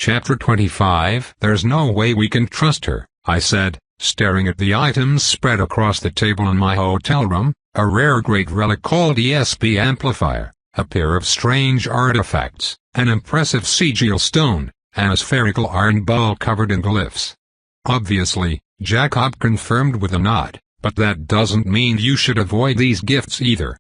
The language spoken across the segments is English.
Chapter 25. There's no way we can trust her, I said, staring at the items spread across the table in my hotel room, a rare great relic called ESP amplifier, a pair of strange artifacts, an impressive sigil stone, and a spherical iron ball covered in glyphs. Obviously, Jacob confirmed with a nod, but that doesn't mean you should avoid these gifts either.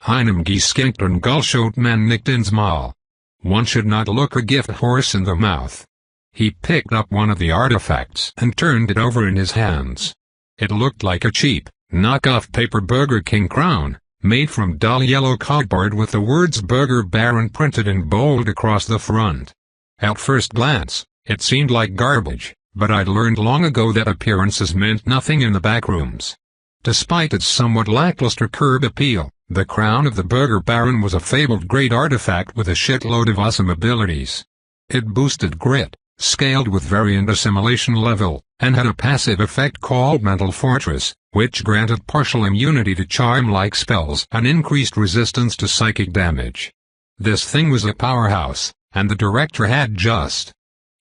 Einem geschenkten Gulshot man nicht ins Maul. One should not look a gift horse in the mouth. He picked up one of the artifacts and turned it over in his hands. It looked like a cheap, knockoff paper Burger King crown, made from dull yellow cardboard with the words Burger Baron printed in bold across the front. At first glance, it seemed like garbage, but I'd learned long ago that appearances meant nothing in the backrooms. Despite its somewhat lackluster curb appeal, the crown of the Burger Baron was a fabled great artifact with a shitload of awesome abilities. It boosted grit, scaled with variant assimilation level, and had a passive effect called Mental Fortress, which granted partial immunity to charm-like spells and increased resistance to psychic damage. This thing was a powerhouse, and the director had just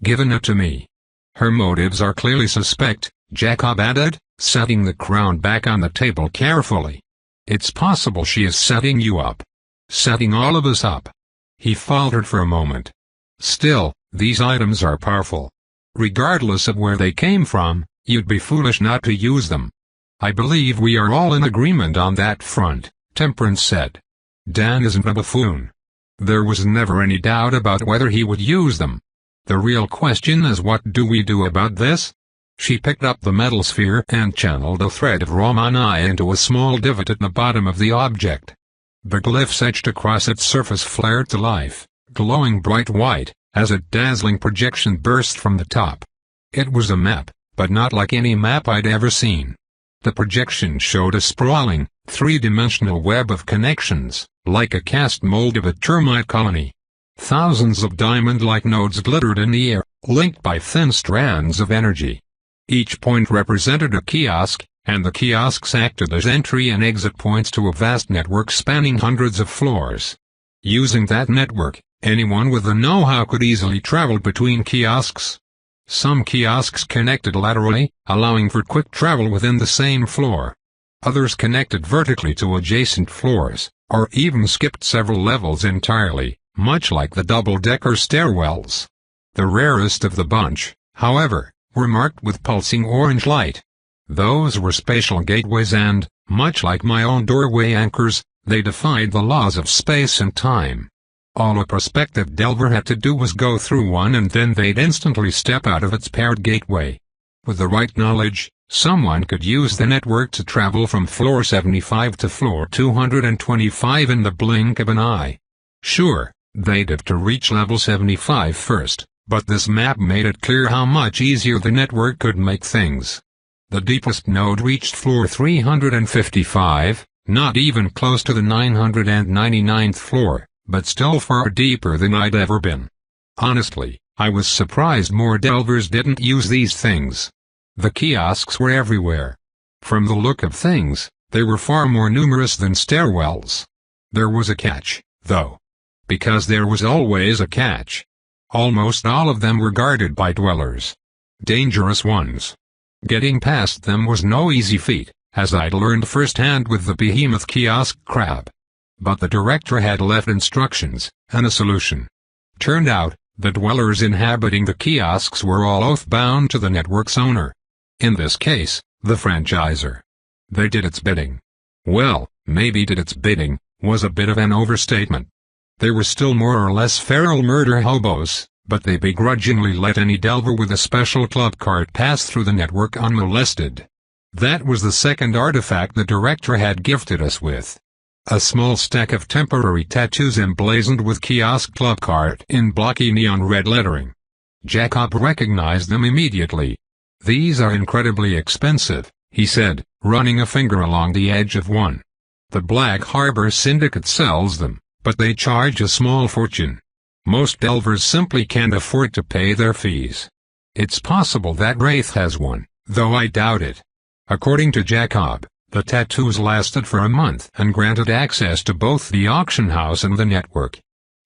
given it to me. Her motives are clearly suspect, Jacob added, setting the crown back on the table carefully. It's possible she is setting you up. Setting all of us up. He faltered for a moment. Still, these items are powerful. Regardless of where they came from, you'd be foolish not to use them. I believe we are all in agreement on that front, Temperance said. Dan isn't a buffoon. There was never any doubt about whether he would use them. The real question is, what do we do about this? She picked up the metal sphere and channeled a thread of raw mana into a small divot at the bottom of the object. The glyphs etched across its surface flared to life, glowing bright white, as a dazzling projection burst from the top. It was a map, but not like any map I'd ever seen. The projection showed a sprawling, three-dimensional web of connections, like a cast mold of a termite colony. Thousands of diamond-like nodes glittered in the air, linked by thin strands of energy. Each point represented a kiosk, and the kiosks acted as entry and exit points to a vast network spanning hundreds of floors. Using that network, anyone with the know-how could easily travel between kiosks. Some kiosks connected laterally, allowing for quick travel within the same floor. Others connected vertically to adjacent floors, or even skipped several levels entirely, much like the double-decker stairwells. The rarest of the bunch, however, were marked with pulsing orange light. Those were spatial gateways and, much like my own doorway anchors, they defied the laws of space and time. All a prospective delver had to do was go through one, and then they'd instantly step out of its paired gateway. With the right knowledge, someone could use the network to travel from floor 75 to floor 225 in the blink of an eye. Sure, they'd have to reach level 75 first. But this map made it clear how much easier the network could make things. The deepest node reached floor 355, not even close to the 999th floor, but still far deeper than I'd ever been. Honestly, I was surprised more delvers didn't use these things. The kiosks were everywhere. From the look of things, they were far more numerous than stairwells. There was a catch, though. Because there was always a catch. Almost all of them were guarded by dwellers. Dangerous ones. Getting past them was no easy feat, as I'd learned firsthand with the behemoth kiosk crab. But the director had left instructions, and a solution. Turned out, the dwellers inhabiting the kiosks were all oath-bound to the network's owner. In this case, the franchisor. They did its bidding. Well, maybe did its bidding, was a bit of an overstatement. They were still more or less feral murder hobos, but they begrudgingly let any delver with a special club card pass through the network unmolested. That was the second artifact the director had gifted us with. A small stack of temporary tattoos emblazoned with kiosk club card in blocky neon red lettering. Jacob recognized them immediately. These are incredibly expensive, he said, running a finger along the edge of one. The Black Harbor Syndicate sells them, but they charge a small fortune. Most delvers simply can't afford to pay their fees. It's possible that Wraith has one, though I doubt it. According to Jacob, the tattoos lasted for a month and granted access to both the auction house and the network.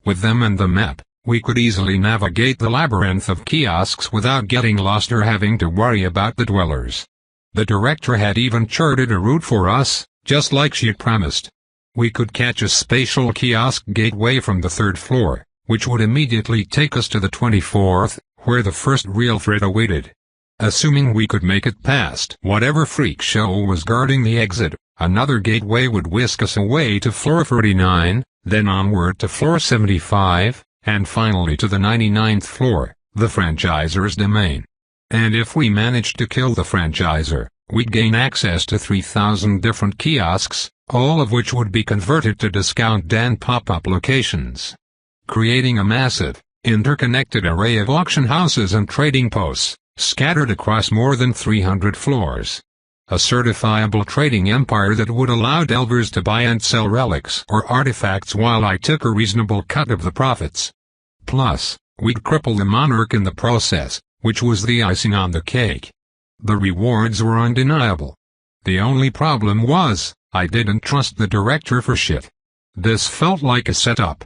With them and the map, We could easily navigate the labyrinth of kiosks without getting lost or having to worry about the dwellers. The director had even charted a route for us, just like she'd promised. We could catch a spatial kiosk gateway from the 3rd floor, which would immediately take us to the 24th, where the first real threat awaited. Assuming we could make it past whatever freak show was guarding the exit, another gateway would whisk us away to floor 49, then onward to floor 75, and finally to the 99th floor, the franchisor's domain. And if we managed to kill the franchisor, we'd gain access to 3,000 different kiosks, all of which would be converted to Discount Dan pop-up locations, creating a massive, interconnected array of auction houses and trading posts, scattered across more than 300 floors. A certifiable trading empire that would allow delvers to buy and sell relics or artifacts while I took a reasonable cut of the profits. Plus, we'd cripple the monarch in the process, which was the icing on the cake. The rewards were undeniable. The only problem was, I didn't trust the director for shit. This felt like a setup.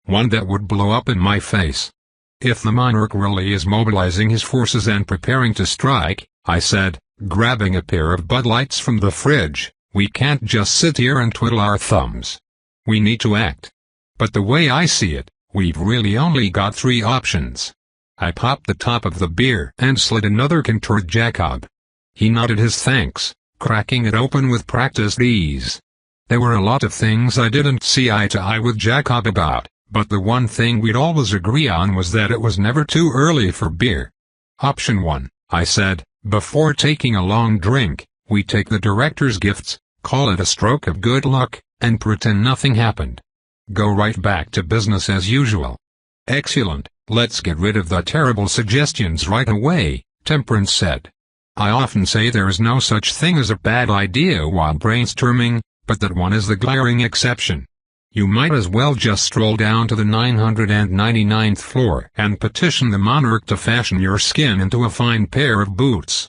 One that would blow up in my face. If the monarch really is mobilizing his forces and preparing to strike, I said, grabbing a pair of Bud Lights from the fridge, we can't just sit here and twiddle our thumbs. We need to act. But the way I see it, we've really only got 3 options. I popped the top of the beer and slid another can toward Jacob. He nodded his thanks, cracking it open with practiced ease. There were a lot of things I didn't see eye to eye with Jacob about, but the one thing we'd always agree on was that it was never too early for beer. Option 1, I said, before taking a long drink, we take the director's gifts, call it a stroke of good luck, and pretend nothing happened. Go right back to business as usual. Excellent, let's get rid of the terrible suggestions right away, Temperance said. I often say there is no such thing as a bad idea while brainstorming, but that one is the glaring exception. You might as well just stroll down to the 999th floor and petition the monarch to fashion your skin into a fine pair of boots.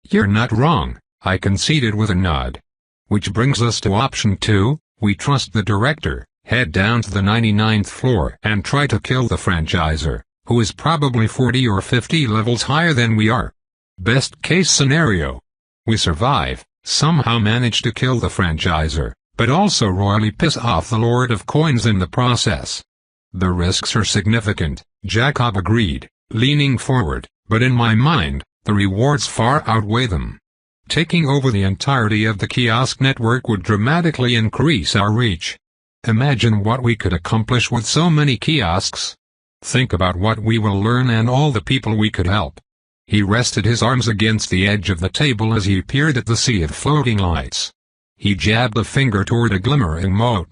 You're not wrong, I conceded with a nod. Which brings us to option 2, we trust the director, head down to the 99th floor and try to kill the franchisor, who is probably 40 or 50 levels higher than we are. Best case scenario. We survive, somehow manage to kill the franchisor, but also royally piss off the Lord of Coins in the process. The risks are significant, Jacob agreed, leaning forward, but in my mind, the rewards far outweigh them. Taking over the entirety of the kiosk network would dramatically increase our reach. Imagine what we could accomplish with so many kiosks. Think about what we will learn and all the people we could help. He rested his arms against the edge of the table as he peered at the sea of floating lights. He jabbed a finger toward a glimmering moat.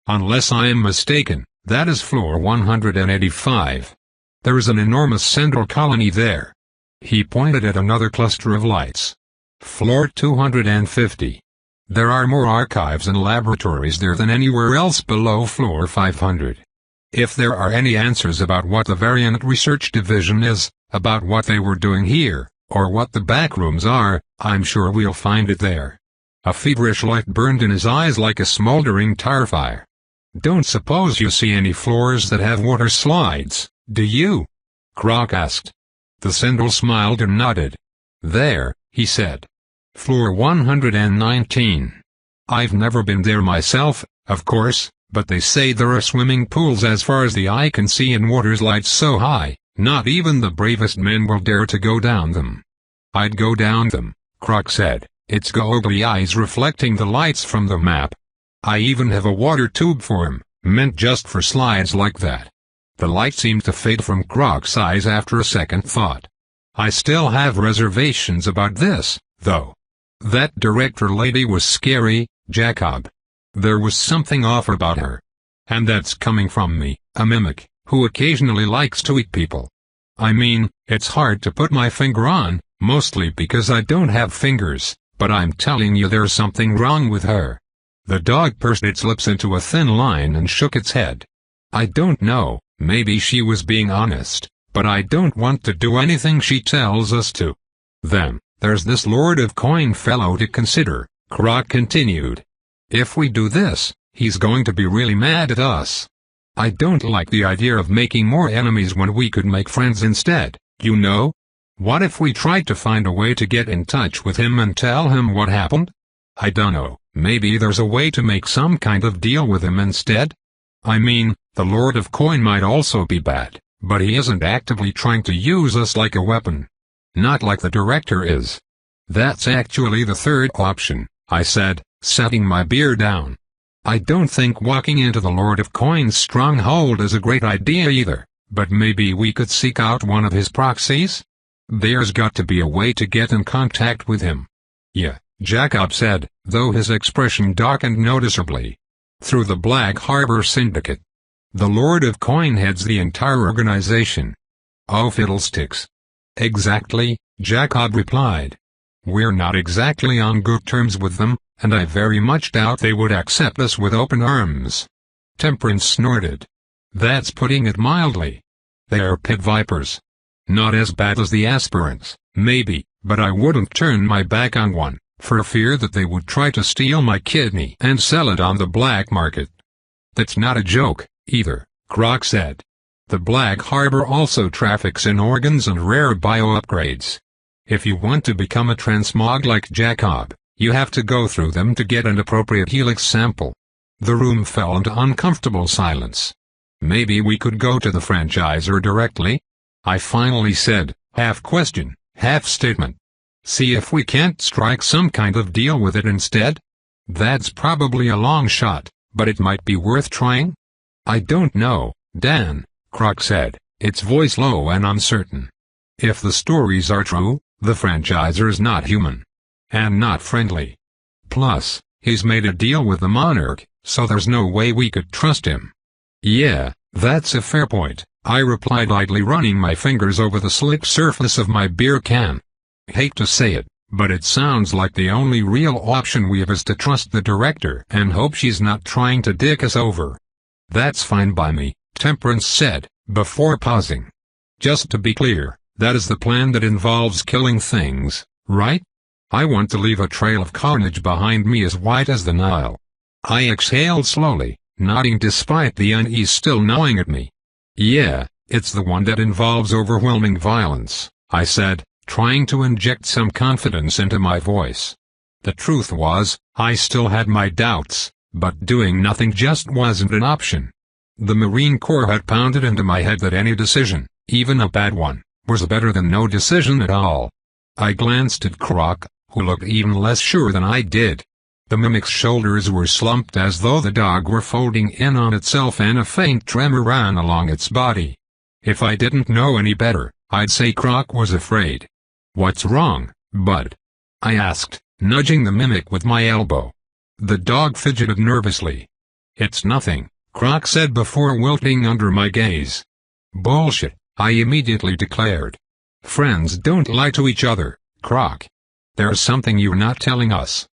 Unless I am mistaken, that is floor 185. There is an enormous central colony there. He pointed at another cluster of lights. Floor 250. There are more archives and laboratories there than anywhere else below floor 500. If there are any answers about what the Variant Research Division is, about what they were doing here, or what the back rooms are, I'm sure we'll find it there. A feverish light burned in his eyes like a smoldering tar fire. Don't suppose you see any floors that have water slides, do you? Croc asked. The Sindel smiled and nodded. There, he said. Floor 119. I've never been there myself, of course, but they say there are swimming pools as far as the eye can see and water slides so high, not even the bravest men will dare to go down them. I'd go down them, Croc said, its googly eyes reflecting the lights from the map. I even have a water tube for him, meant just for slides like that. The light seemed to fade from Croc's eyes after a second thought. I still have reservations about this, though. That director lady was scary, Jacob. There was something off about her. And that's coming from me, a mimic, who occasionally likes to eat people. I mean, it's hard to put my finger on, mostly because I don't have fingers, but I'm telling you there's something wrong with her. The dog pursed its lips into a thin line and shook its head. I don't know, maybe she was being honest, but I don't want to do anything she tells us to. Then, there's this Lord of Coin fellow to consider, Croc continued. If we do this, he's going to be really mad at us. I don't like the idea of making more enemies when we could make friends instead, you know? What if we tried to find a way to get in touch with him and tell him what happened? I dunno, maybe there's a way to make some kind of deal with him instead? I mean, the Lord of Coin might also be bad, but he isn't actively trying to use us like a weapon. Not like the director is. That's actually the third option, I said, setting my beer down. I don't think walking into the Lord of Coin's stronghold is a great idea either, but maybe we could seek out one of his proxies? There's got to be a way to get in contact with him. Yeah, Jacob said, though his expression darkened noticeably. Through the Black Harbor Syndicate. The Lord of Coin heads the entire organization. Oh fiddlesticks. Exactly, Jacob replied. We're not exactly on good terms with them, and I very much doubt they would accept us with open arms. Temperance snorted. That's putting it mildly. They're pit vipers. Not as bad as the aspirants, maybe, but I wouldn't turn my back on one, for fear that they would try to steal my kidney and sell it on the black market. That's not a joke, either, Croc said. The Black Harbor also traffics in organs and rare bio-upgrades. If you want to become a transmog like Jacob, you have to go through them to get an appropriate helix sample. The room fell into uncomfortable silence. Maybe we could go to the franchisor directly? I finally said, half question, half statement. See if we can't strike some kind of deal with it instead? That's probably a long shot, but it might be worth trying? I don't know, Dan, Croc said, its voice low and uncertain. If the stories are true, the franchisor is not human. And not friendly. Plus, he's made a deal with the monarch, so there's no way we could trust him. Yeah, that's a fair point, I replied idly, running my fingers over the slick surface of my beer can. Hate to say it, but it sounds like the only real option we have is to trust the director and hope she's not trying to dick us over. That's fine by me, Temperance said, before pausing. Just to be clear, that is the plan that involves killing things, right? I want to leave a trail of carnage behind me as white as the Nile. I exhaled slowly, nodding despite the unease still gnawing at me. Yeah, it's the one that involves overwhelming violence, I said, trying to inject some confidence into my voice. The truth was, I still had my doubts, but doing nothing just wasn't an option. The Marine Corps had pounded into my head that any decision, even a bad one, was better than no decision at all. I glanced at Croc, who looked even less sure than I did. The mimic's shoulders were slumped as though the dog were folding in on itself and a faint tremor ran along its body. If I didn't know any better, I'd say Croc was afraid. What's wrong, bud? I asked, nudging the mimic with my elbow. The dog fidgeted nervously. It's nothing, Croc said before wilting under my gaze. Bullshit, I immediately declared. Friends don't lie to each other, Croc. There's something you're not telling us.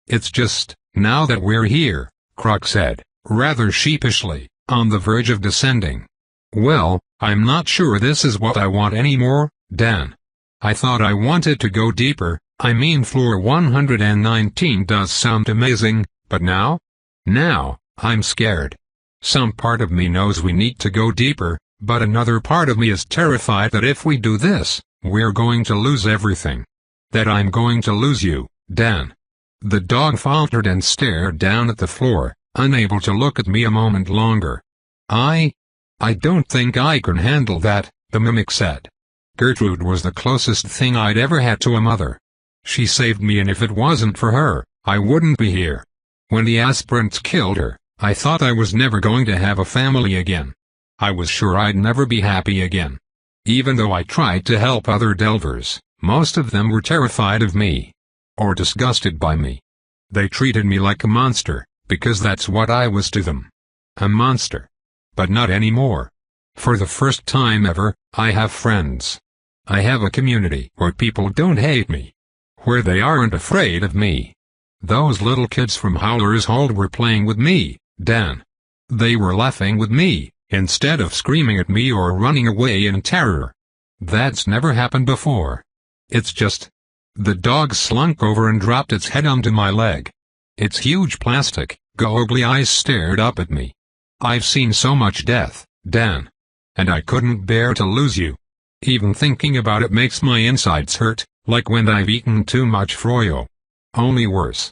It's just, now that we're here, Croc said, rather sheepishly, on the verge of descending. Well, I'm not sure this is what I want anymore, Dan. I thought I wanted to go deeper, I mean floor 119 does sound amazing, but now? Now, I'm scared. Some part of me knows we need to go deeper, but another part of me is terrified that if we do this, we're going to lose everything. That I'm going to lose you, Dan. The dog faltered and stared down at the floor, unable to look at me a moment longer. I don't think I can handle that, the mimic said. Gertrude was the closest thing I'd ever had to a mother. She saved me, and if it wasn't for her, I wouldn't be here. When the aspirants killed her, I thought I was never going to have a family again. I was sure I'd never be happy again. Even though I tried to help other delvers, most of them were terrified of me. Or disgusted by me. They treated me like a monster, because that's what I was to them. A monster. But not anymore. For the first time ever, I have friends. I have a community where people don't hate me. Where they aren't afraid of me. Those little kids from Howler's Hold were playing with me, Dan. They were laughing with me, instead of screaming at me or running away in terror. That's never happened before. It's just... The dog slunk over and dropped its head onto my leg. Its huge plastic, goggly eyes stared up at me. I've seen so much death, Dan. And I couldn't bear to lose you. Even thinking about it makes my insides hurt, like when I've eaten too much froyo. Only worse.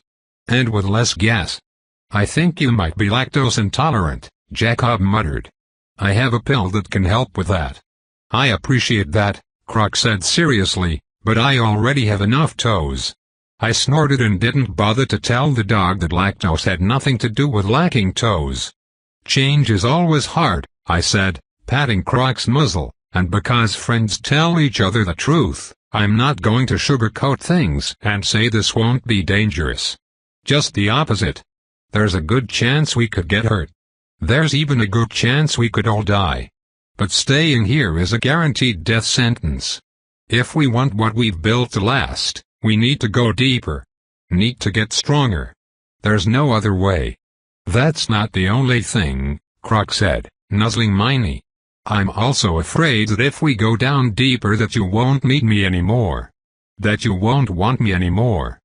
And with less gas. I think you might be lactose intolerant, Jacob muttered. I have a pill that can help with that. I appreciate that, Croc said seriously, but I already have enough toes. I snorted and didn't bother to tell the dog that lactose had nothing to do with lacking toes. Change is always hard, I said, patting Croc's muzzle, and because friends tell each other the truth, I'm not going to sugarcoat things and say this won't be dangerous. Just the opposite. There's a good chance we could get hurt. There's even a good chance we could all die. But staying here is a guaranteed death sentence. If we want what we've built to last, we need to go deeper. Need to get stronger. There's no other way. That's not the only thing, Croc said, nuzzling my knee. I'm also afraid that if we go down deeper that you won't need me anymore. That you won't want me anymore.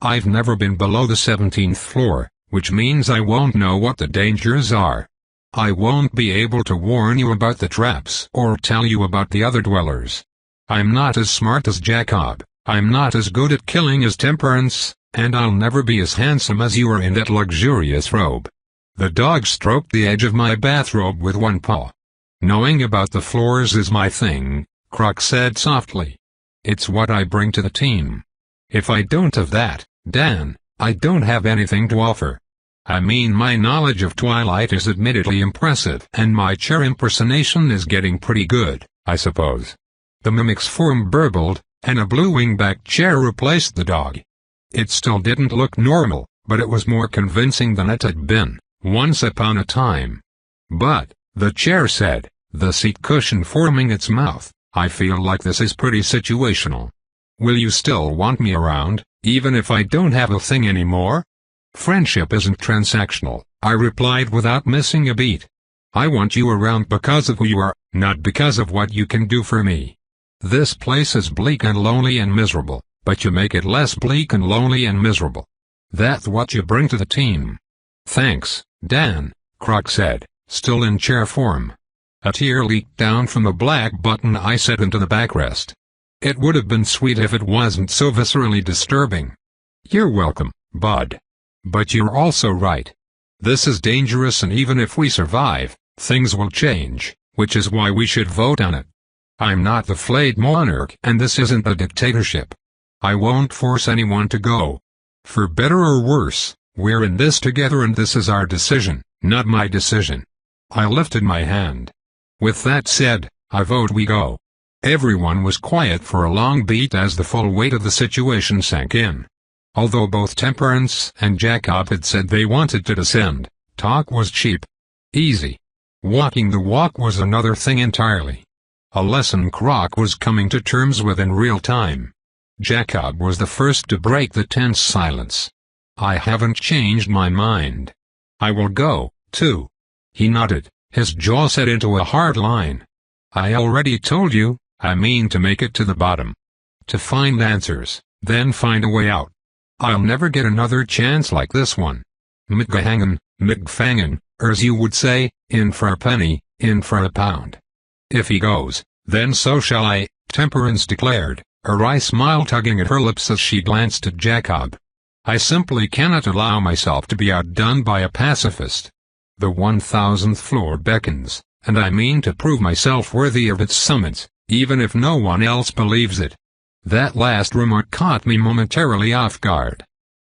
I've never been below the 17th floor, which means I won't know what the dangers are. I won't be able to warn you about the traps or tell you about the other dwellers. I'm not as smart as Jacob, I'm not as good at killing as Temperance, and I'll never be as handsome as you are in that luxurious robe. The dog stroked the edge of my bathrobe with one paw. Knowing about the floors is my thing, Croc said softly. It's what I bring to the team. If I don't have that, Dan, I don't have anything to offer. I mean, my knowledge of Twilight is admittedly impressive, and my chair impersonation is getting pretty good, I suppose. The mimic's form burbled, and a blue wingback chair replaced the dog. It still didn't look normal, but it was more convincing than it had been, once upon a time. But, the chair said, the seat cushion forming its mouth, I feel like this is pretty situational. Will you still want me around, even if I don't have a thing anymore? Friendship isn't transactional, I replied without missing a beat. I want you around because of who you are, not because of what you can do for me. This place is bleak and lonely and miserable, but you make it less bleak and lonely and miserable. That's what you bring to the team. Thanks, Dan, Croc said, still in chair form. A tear leaked down from a black button I set into the backrest. It would have been sweet if it wasn't so viscerally disturbing. You're welcome, bud. But you're also right. This is dangerous, and even if we survive, things will change, which is why we should vote on it. I'm not the flayed monarch, and this isn't a dictatorship. I won't force anyone to go. For better or worse, we're in this together, and this is our decision, not my decision. I lifted my hand. With that said, I vote we go. Everyone was quiet for a long beat as the full weight of the situation sank in. Although both Temperance and Jacob had said they wanted to descend, talk was cheap. Easy. Walking the walk was another thing entirely. A lesson Croc was coming to terms with in real time. Jacob was the first to break the tense silence. I haven't changed my mind. I will go, too. He nodded, his jaw set into a hard line. I already told you, I mean to make it to the bottom. To find answers, then find a way out. I'll never get another chance like this one. Mitgehangen, mitgefangen, or as you would say, in for a penny, in for a pound. If he goes, then so shall I, Temperance declared, a wry smile tugging at her lips as she glanced at Jacob. I simply cannot allow myself to be outdone by a pacifist. The 1000th floor beckons, and I mean to prove myself worthy of its summit, even if no one else believes it. That last remark caught me momentarily off guard.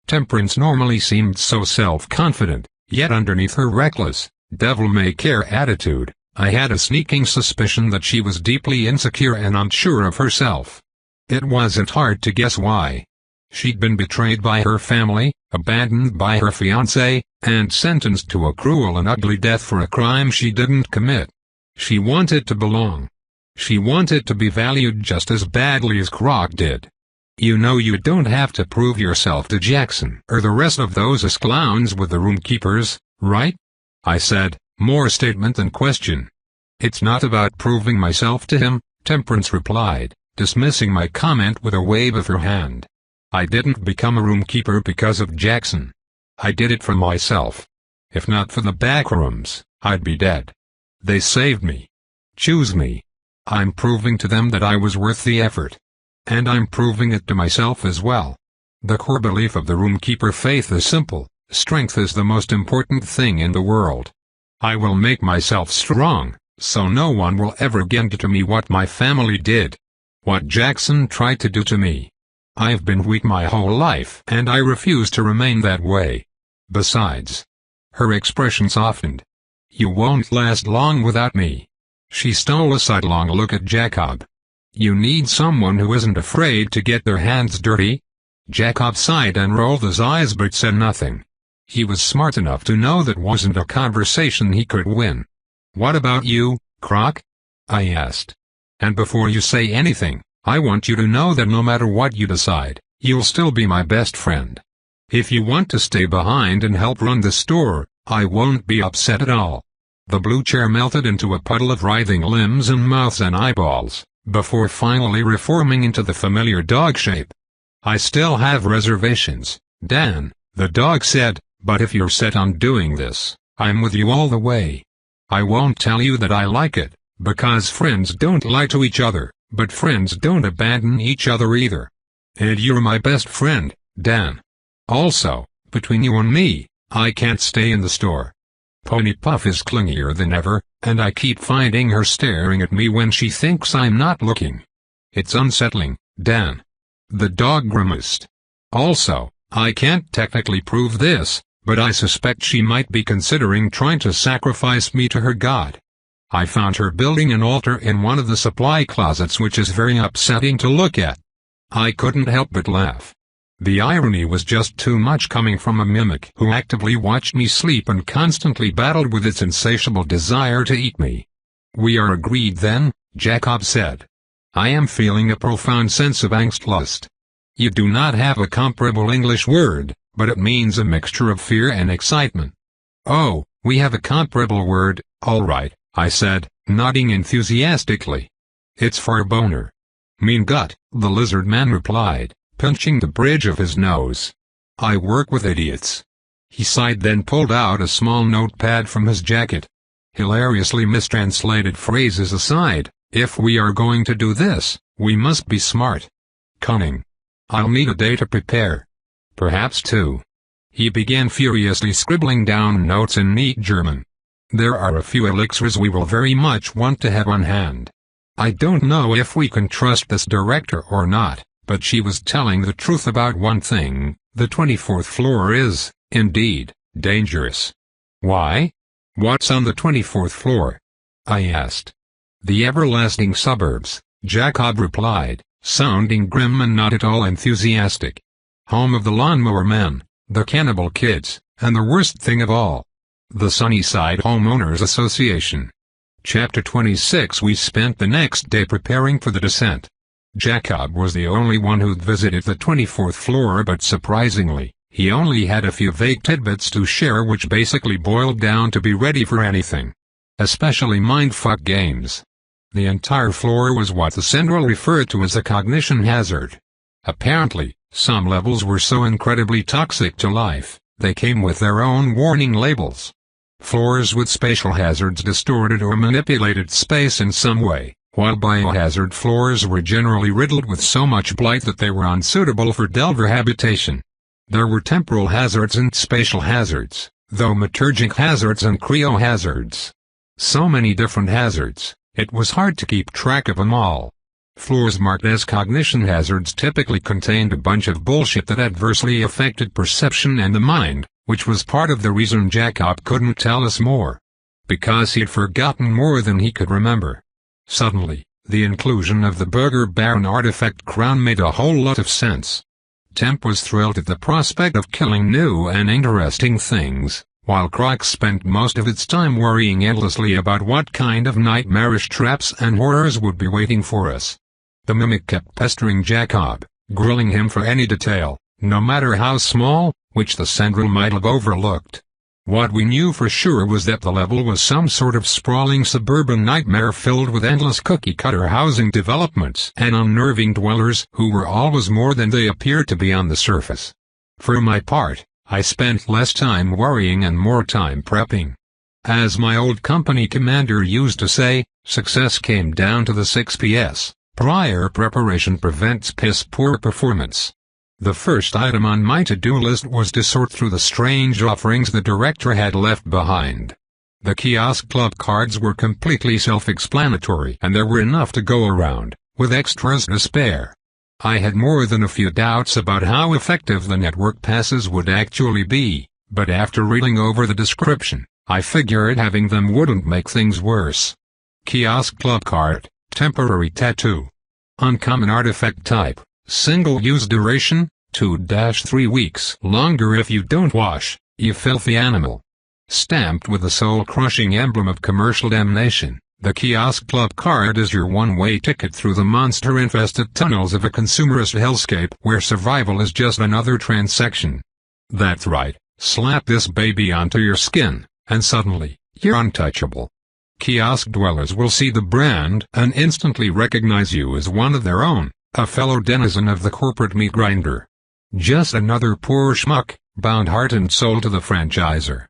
Temperance normally seemed so self-confident, yet underneath her reckless, devil-may-care attitude, I had a sneaking suspicion that she was deeply insecure and unsure of herself. It wasn't hard to guess why. She'd been betrayed by her family, abandoned by her fiancé, and sentenced to a cruel and ugly death for a crime she didn't commit. She wanted to belong. She wanted to be valued just as badly as Croc did. You know, you don't have to prove yourself to Jackson or the rest of those us clowns with the roomkeepers, right? I said, more statement than question. It's not about proving myself to him, Temperance replied, dismissing my comment with a wave of her hand. I didn't become a roomkeeper because of Jackson. I did it for myself. If not for the backrooms, I'd be dead. They saved me. Choose me. I'm proving to them that I was worth the effort. And I'm proving it to myself as well. The core belief of the roomkeeper faith is simple: strength is the most important thing in the world. I will make myself strong, so no one will ever get to me what my family did. What Jackson tried to do to me. I've been weak my whole life and I refuse to remain that way. Besides. Her expression softened. You won't last long without me. She stole a sidelong look at Jacob. You need someone who isn't afraid to get their hands dirty? Jacob sighed and rolled his eyes but said nothing. He was smart enough to know that wasn't a conversation he could win. What about you, Croc? I asked. And before you say anything, I want you to know that no matter what you decide, you'll still be my best friend. If you want to stay behind and help run the store, I won't be upset at all. The blue chair melted into a puddle of writhing limbs and mouths and eyeballs, before finally reforming into the familiar dog shape. I still have reservations, Dan, the dog said, but if you're set on doing this, I'm with you all the way. I won't tell you that I like it, because friends don't lie to each other, but friends don't abandon each other either. And you're my best friend, Dan. Also, between you and me, I can't stay in the store. Pony Puff is clingier than ever, and I keep finding her staring at me when she thinks I'm not looking. It's unsettling, Dan. The dog grimaced. Also, I can't technically prove this, but I suspect she might be considering trying to sacrifice me to her god. I found her building an altar in one of the supply closets, which is very upsetting to look at. I couldn't help but laugh. The irony was just too much coming from a mimic who actively watched me sleep and constantly battled with its insatiable desire to eat me. We are agreed then, Jacob said. I am feeling a profound sense of angstlust. You do not have a comparable English word, but it means a mixture of fear and excitement. Oh, we have a comparable word, all right, I said, nodding enthusiastically. It's farboner. Mean gut, the lizard man replied, pinching the bridge of his nose. I work with idiots. He sighed, then pulled out a small notepad from his jacket. Hilariously mistranslated phrases aside, if we are going to do this, we must be smart. Cunning. I'll need a day to prepare. Perhaps two. He began furiously scribbling down notes in neat German. There are a few elixirs we will very much want to have on hand. I don't know if we can trust this director or not, but she was telling the truth about one thing: the 24th floor is, indeed, dangerous. Why? What's on the 24th floor? I asked. The everlasting suburbs, Jacob replied, sounding grim and not at all enthusiastic. Home of the lawnmower men, the cannibal kids, and the worst thing of all, the Sunnyside Homeowners Association. Chapter 26. We spent the next day preparing for the descent. Jacob was the only one who'd visited the 24th floor, but surprisingly, he only had a few vague tidbits to share, which basically boiled down to be ready for anything. Especially mindfuck games. The entire floor was what the Central referred to as a cognition hazard. Apparently, some levels were so incredibly toxic to life, they came with their own warning labels. Floors with spatial hazards distorted or manipulated space in some way, while biohazard floors were generally riddled with so much blight that they were unsuitable for Delver habitation. There were temporal hazards and spatial hazards, thaumaturgic hazards and cryohazards. So many different hazards, it was hard to keep track of them all. Floors marked as cognition hazards typically contained a bunch of bullshit that adversely affected perception and the mind, which was part of the reason Jacob couldn't tell us more. Because he'd forgotten more than he could remember. Suddenly, the inclusion of the Burger Baron artifact crown made a whole lot of sense. Temp was thrilled at the prospect of killing new and interesting things, while Croc spent most of its time worrying endlessly about what kind of nightmarish traps and horrors would be waiting for us. The mimic kept pestering Jacob, grilling him for any detail, no matter how small, which the Central might have overlooked. What we knew for sure was that the level was some sort of sprawling suburban nightmare filled with endless cookie-cutter housing developments and unnerving dwellers who were always more than they appeared to be on the surface. For my part, I spent less time worrying and more time prepping. As my old company commander used to say, success came down to the 6 Ps. Prior preparation prevents piss-poor performance. The first item on my to-do list was to sort through the strange offerings the director had left behind. The kiosk club cards were completely self-explanatory and there were enough to go around, with extras to spare. I had more than a few doubts about how effective the network passes would actually be, but after reading over the description, I figured having them wouldn't make things worse. Kiosk club card, temporary tattoo. Uncommon artifact type, single-use duration, 2-3 weeks. Longer if you don't wash, you filthy animal. Stamped with the soul-crushing emblem of commercial damnation, the kiosk club card is your one-way ticket through the monster-infested tunnels of a consumerist hellscape where survival is just another transaction. That's right, slap this baby onto your skin, and suddenly, you're untouchable. Kiosk dwellers will see the brand and instantly recognize you as one of their own, a fellow denizen of the corporate meat grinder. Just another poor schmuck, bound heart and soul to the franchisor.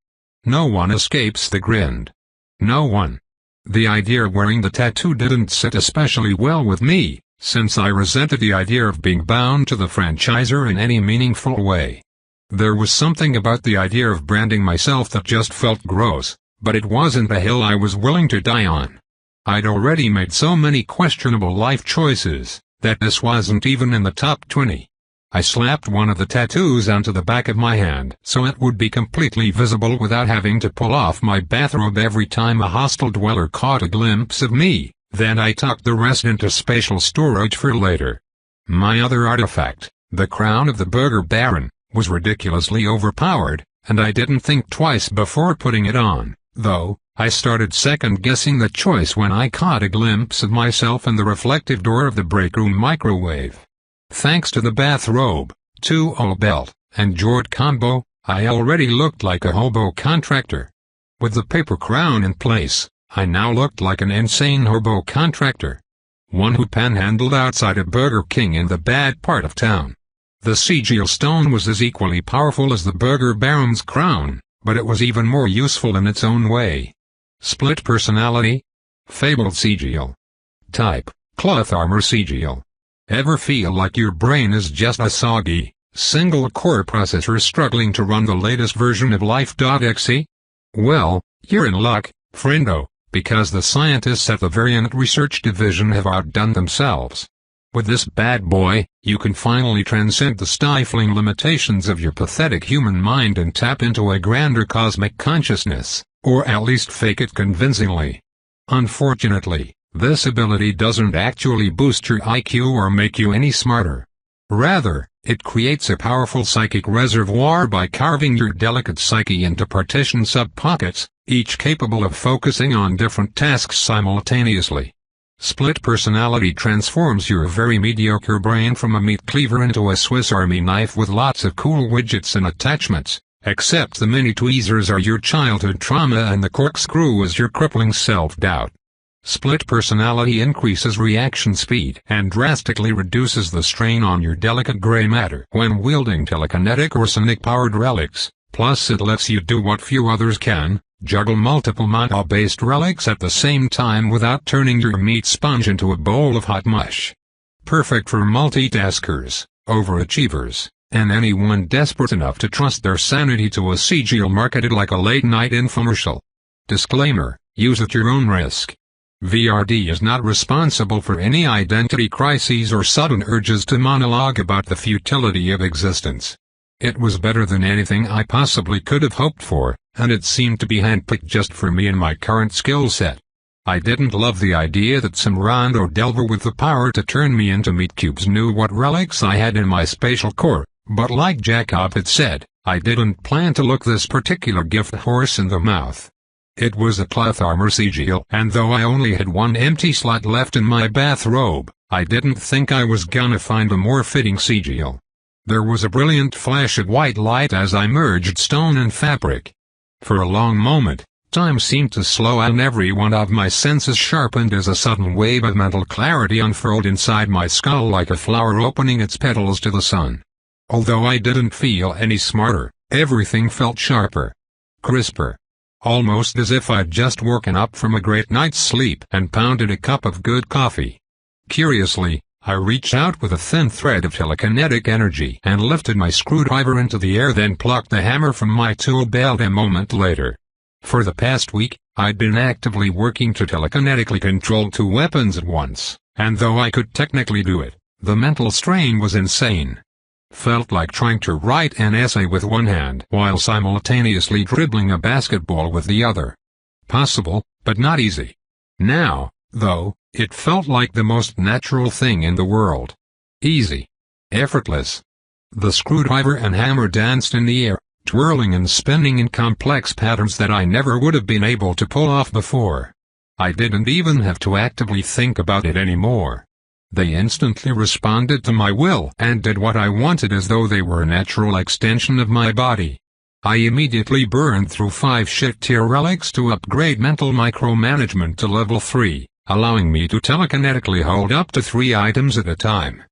No one escapes the grind. No one. The idea of wearing the tattoo didn't sit especially well with me, since I resented the idea of being bound to the franchisor in any meaningful way. There was something about the idea of branding myself that just felt gross, but it wasn't a hill I was willing to die on. I'd already made so many questionable life choices, that this wasn't even in the top 20. I slapped one of the tattoos onto the back of my hand so it would be completely visible without having to pull off my bathrobe every time a hostile dweller caught a glimpse of me, then I tucked the rest into spatial storage for later. My other artifact, the crown of the Burger Baron, was ridiculously overpowered, and I didn't think twice before putting it on, though. I started second-guessing the choice when I caught a glimpse of myself in the reflective door of the break room microwave. Thanks to the bathrobe, 2-0 belt, and Jord combo, I already looked like a hobo contractor. With the paper crown in place, I now looked like an insane hobo contractor. One who panhandled outside a Burger King in the bad part of town. The sigil stone was as equally powerful as the Burger Baron's crown, but it was even more useful in its own way. Split personality? Fabled sigil. Type, cloth armor sigil. Ever feel like your brain is just a soggy, single-core processor struggling to run the latest version of life.exe? Well, you're in luck, friendo, because the scientists at the Variant Research Division have outdone themselves. With this bad boy, you can finally transcend the stifling limitations of your pathetic human mind and tap into a grander cosmic consciousness, or at least fake it convincingly. Unfortunately, this ability doesn't actually boost your IQ or make you any smarter. Rather, it creates a powerful psychic reservoir by carving your delicate psyche into partition sub-pockets, each capable of focusing on different tasks simultaneously. Split personality transforms your very mediocre brain from a meat cleaver into a Swiss Army knife with lots of cool widgets and attachments, except the mini tweezers are your childhood trauma and the corkscrew is your crippling self-doubt. Split personality increases reaction speed and drastically reduces the strain on your delicate gray matter when wielding telekinetic or sonic-powered relics, plus it lets you do what few others can, juggle multiple mana-based relics at the same time without turning your meat sponge into a bowl of hot mush. Perfect for multitaskers, overachievers, and anyone desperate enough to trust their sanity to a sigil marketed like a late-night infomercial. Disclaimer, use at your own risk. VRD is not responsible for any identity crises or sudden urges to monologue about the futility of existence. It was better than anything I possibly could have hoped for, and it seemed to be handpicked just for me and my current skill set. I didn't love the idea that some rando delver with the power to turn me into meat cubes knew what relics I had in my spatial core, but like Jacob had said, I didn't plan to look this particular gift horse in the mouth. It was a cloth armor sigil, and though I only had one empty slot left in my bathrobe, I didn't think I was gonna find a more fitting sigil. There was a brilliant flash of white light as I merged stone and fabric. For a long moment, time seemed to slow and every one of my senses sharpened as a sudden wave of mental clarity unfurled inside my skull like a flower opening its petals to the sun. Although I didn't feel any smarter, everything felt sharper. Crisper. almost as if I'd just woken up from a great night's sleep and pounded a cup of good coffee. Curiously, I reached out with a thin thread of telekinetic energy and lifted my screwdriver into the air, then plucked the hammer from my tool belt a moment later. For the past week, I'd been actively working to telekinetically control two weapons at once, and though I could technically do it, the mental strain was insane. Felt like trying to write an essay with one hand while simultaneously dribbling a basketball with the other. Possible, but not easy. Now, though, it felt like the most natural thing in the world. Easy. Effortless. The screwdriver and hammer danced in the air, twirling and spinning in complex patterns that I never would have been able to pull off before. I didn't even have to actively think about it anymore. They instantly responded to my will and did what I wanted as though they were a natural extension of my body. I immediately burned through 5 shit-tier relics to upgrade mental micromanagement to level 3, allowing me to telekinetically hold up to 3 items at a time.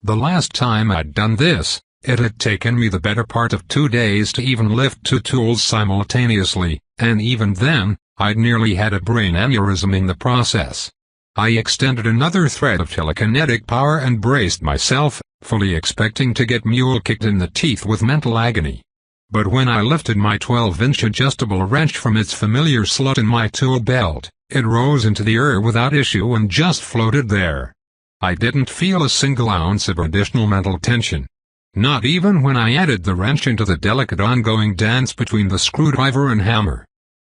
The last time I'd done this, it had taken me the better part of 2 days to even lift 2 tools simultaneously, and even then, I'd nearly had a brain aneurysm in the process. I extended another thread of telekinetic power and braced myself, fully expecting to get mule-kicked in the teeth with mental agony. But when I lifted my 12-inch adjustable wrench from its familiar slot in my tool belt, it rose into the air without issue and just floated there. I didn't feel a single ounce of additional mental tension. Not even when I added the wrench into the delicate ongoing dance between the screwdriver and hammer.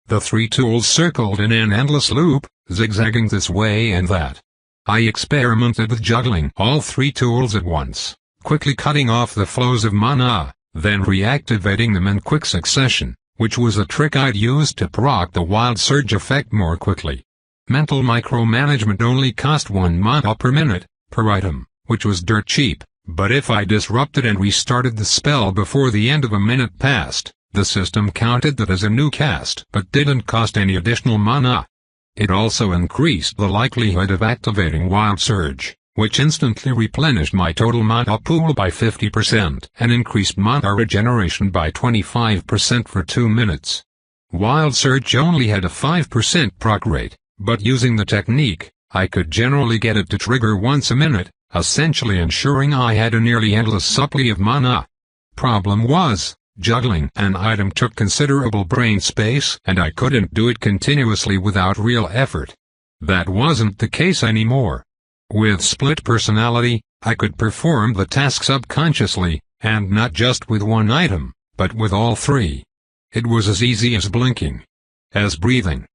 The 3 tools circled in an endless loop, zigzagging this way and that. I experimented with juggling all 3 tools at once, quickly cutting off the flows of mana, then reactivating them in quick succession, which was a trick I'd used to proc the wild surge effect more quickly. Mental micromanagement only cost 1 mana per minute, per item, which was dirt cheap, but if I disrupted and restarted the spell before the end of a minute passed, the system counted that as a new cast but didn't cost any additional mana. It also increased the likelihood of activating Wild Surge, which instantly replenished my total mana pool by 50% and increased mana regeneration by 25% for 2 minutes. Wild Surge only had a 5% proc rate, but using the technique, I could generally get it to trigger once a minute, essentially ensuring I had a nearly endless supply of mana. Problem was, juggling an item took considerable brain space and I couldn't do it continuously without real effort. That wasn't the case anymore. With split personality, I could perform the task subconsciously, and not just with one item, but with all 3. It was as easy as blinking. As breathing.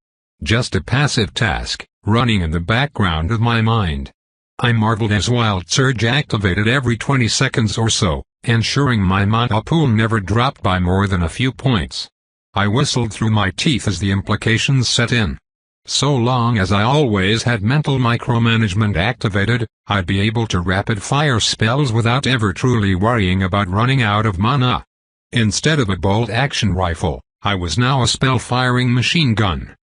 Just a passive task, running in the background of my mind. I marveled as Wild Surge activated every 20 seconds or so, ensuring my mana pool never dropped by more than a few points. I whistled through my teeth as the implications set in. So long as I always had mental micromanagement activated, I'd be able to rapid-fire spells without ever truly worrying about running out of mana. Instead of a bolt-action rifle, I was now a spell-firing machine gun.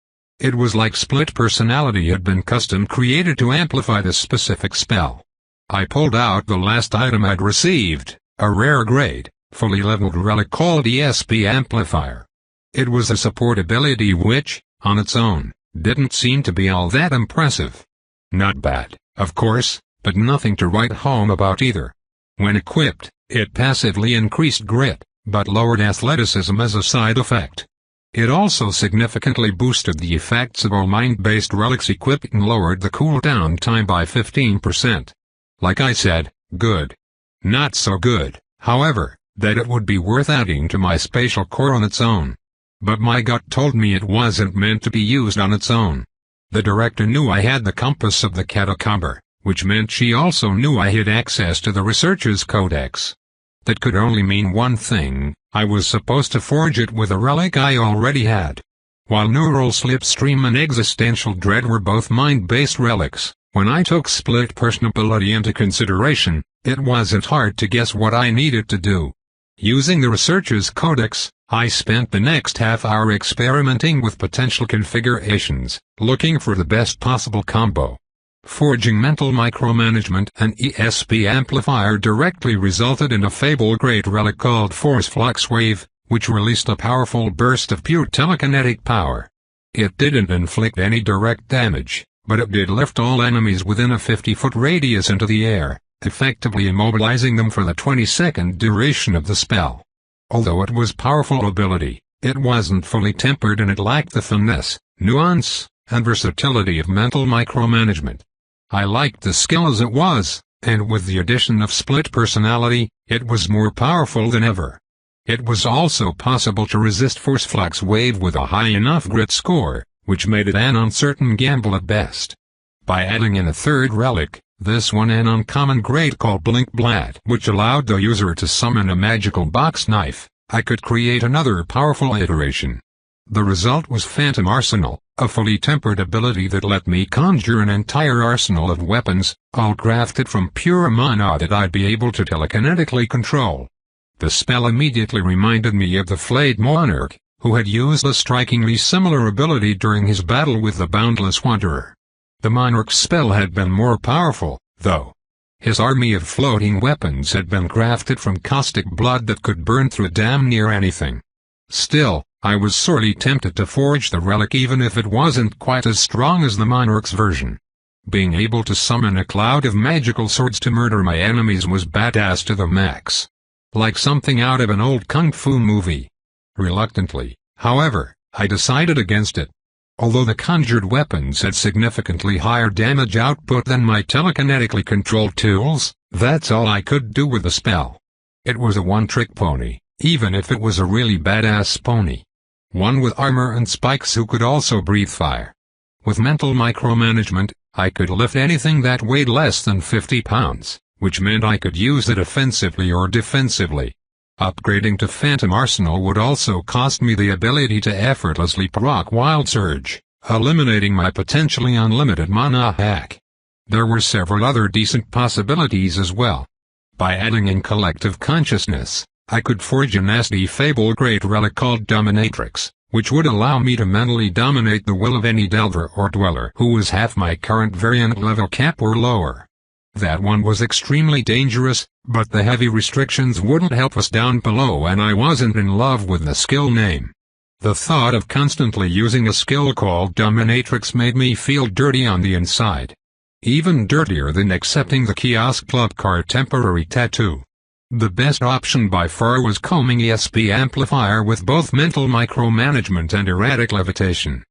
It was like split personality had been custom-created to amplify this specific spell. I pulled out the last item I'd received, a rare grade, fully leveled relic called ESP Amplifier. It was a support ability which, on its own, didn't seem to be all that impressive. Not bad, of course, but nothing to write home about either. When equipped, it passively increased grit, but lowered athleticism as a side effect. It also significantly boosted the effects of all mind-based relics equipped and lowered the cooldown time by 15%. Like I said, good. Not so good, however, that it would be worth adding to my spatial core on its own. But my gut told me it wasn't meant to be used on its own. The director knew I had the compass of the catacomber, which meant she also knew I had access to the researcher's codex. That could only mean one thing: I was supposed to forge it with a relic I already had. While Neural Slipstream and Existential Dread were both mind-based relics, when I took split personality into consideration, it wasn't hard to guess what I needed to do. Using the researcher's codex, I spent the next half-hour experimenting with potential configurations, looking for the best possible combo. Forging mental micromanagement and ESP amplifier directly resulted in a Fable-grade relic called Force Flux Wave, which released a powerful burst of pure telekinetic power. It didn't inflict any direct damage, but it did lift all enemies within a 50-foot radius into the air, effectively immobilizing them for the 20-second duration of the spell. Although it was powerful ability, it wasn't fully tempered and it lacked the finesse, nuance, and versatility of mental micromanagement. I liked the skill as it was, and with the addition of split personality, it was more powerful than ever. It was also possible to resist Force Flux Wave with a high enough grit score, which made it an uncertain gamble at best. By adding in a third relic, this one an uncommon great called Blink Blad, which allowed the user to summon a magical box knife, I could create another powerful iteration. The result was Phantom Arsenal, a fully tempered ability that let me conjure an entire arsenal of weapons, all crafted from pure mana that I'd be able to telekinetically control. The spell immediately reminded me of the Flayed Monarch, who had used a strikingly similar ability during his battle with the Boundless Wanderer. The Monarch's spell had been more powerful, though. His army of floating weapons had been crafted from caustic blood that could burn through damn near anything. Still, I was sorely tempted to forge the relic even if it wasn't quite as strong as the Monarch's version. Being able to summon a cloud of magical swords to murder my enemies was badass to the max. Like something out of an old kung fu movie. Reluctantly, however, I decided against it. Although the conjured weapons had significantly higher damage output than my telekinetically controlled tools, that's all I could do with the spell. It was a one-trick pony, even if it was a really badass pony. One with armor and spikes who could also breathe fire. With mental micromanagement, I could lift anything that weighed less than 50 pounds. Which meant I could use it offensively or defensively. Upgrading to Phantom Arsenal would also cost me the ability to effortlessly proc Wild Surge, eliminating my potentially unlimited mana hack. There were several other decent possibilities as well. By adding in Collective Consciousness, I could forge a nasty Fable Great Relic called Dominatrix, which would allow me to mentally dominate the will of any Delver or Dweller who was half my current variant level cap or lower. That one was extremely dangerous, but the heavy restrictions wouldn't help us down below and I wasn't in love with the skill name. The thought of constantly using a skill called Dominatrix made me feel dirty on the inside. Even dirtier than accepting the Kiosk Club card temporary tattoo. The best option by far was combing ESP Amplifier with both mental micromanagement and erratic levitation.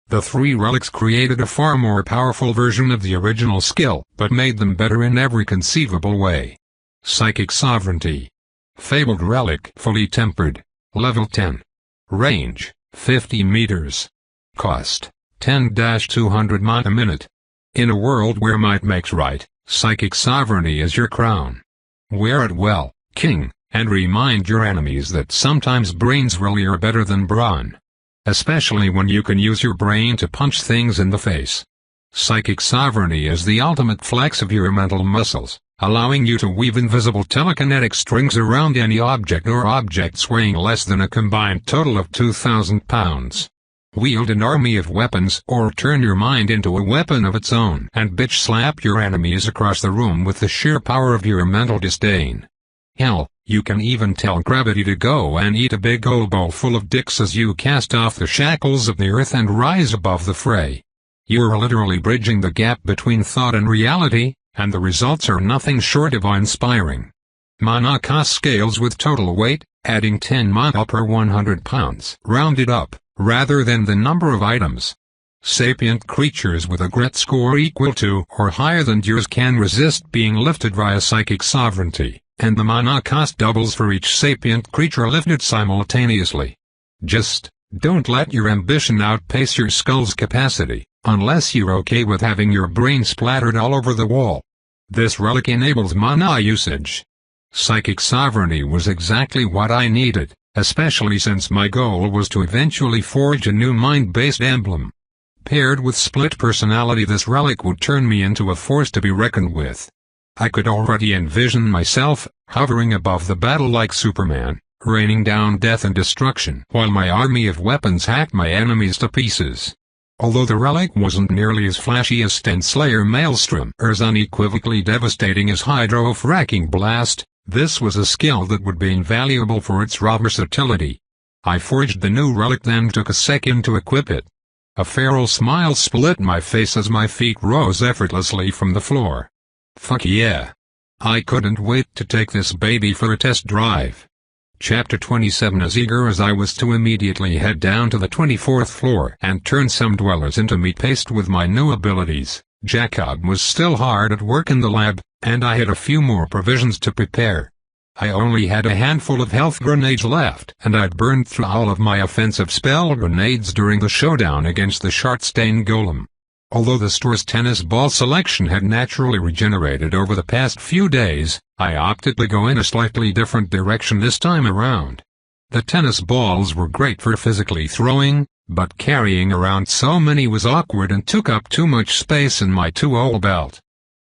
The three relics created a far more powerful version of the original skill, but made them better in every conceivable way. Psychic Sovereignty. Fabled Relic fully tempered. Level 10. Range, 50 meters. Cost, 10-200 mana a minute. In a world where might makes right, Psychic Sovereignty is your crown. Wear it well, King, and remind your enemies that sometimes brains really are better than brawn. Especially when you can use your brain to punch things in the face. Psychic Sovereignty is the ultimate flex of your mental muscles, allowing you to weave invisible telekinetic strings around any object or objects weighing less than a combined total of 2,000 pounds. Wield an army of weapons or turn your mind into a weapon of its own and bitch slap your enemies across the room with the sheer power of your mental disdain. Hell, you can even tell gravity to go and eat a big old bowl full of dicks as you cast off the shackles of the earth and rise above the fray. You're literally bridging the gap between thought and reality, and the results are nothing short of awe-inspiring. Mana cost scales with total weight, adding 10 mana per 100 pounds rounded up, rather than the number of items. Sapient creatures with a grit score equal to or higher than yours can resist being lifted via Psychic Sovereignty, and the mana cost doubles for each sapient creature lifted simultaneously. Just, don't let your ambition outpace your skull's capacity, unless you're okay with having your brain splattered all over the wall. This relic enables mana usage. Psychic Sovereignty was exactly what I needed, especially since my goal was to eventually forge a new mind-based emblem. Paired with split personality, this relic would turn me into a force to be reckoned with. I could already envision myself, hovering above the battle like Superman, raining down death and destruction while my army of weapons hacked my enemies to pieces. Although the relic wasn't nearly as flashy as Stenslayer Maelstrom or as unequivocally devastating as Hydro-Fracking Blast, this was a skill that would be invaluable for its raw versatility. I forged the new relic, then took a second to equip it. A feral smile split my face as my feet rose effortlessly from the floor. Fuck yeah. I couldn't wait to take this baby for a test drive. Chapter 27. As eager as I was to immediately head down to the 24th floor and turn some dwellers into meat paste with my new abilities, Jacob was still hard at work in the lab, and I had a few more provisions to prepare. I only had a handful of health grenades left, and I'd burned through all of my offensive spell grenades during the showdown against the Shard-Stain Golem. Although the store's tennis ball selection had naturally regenerated over the past few days, I opted to go in a slightly different direction this time around. The tennis balls were great for physically throwing, but carrying around so many was awkward and took up too much space in my tool belt.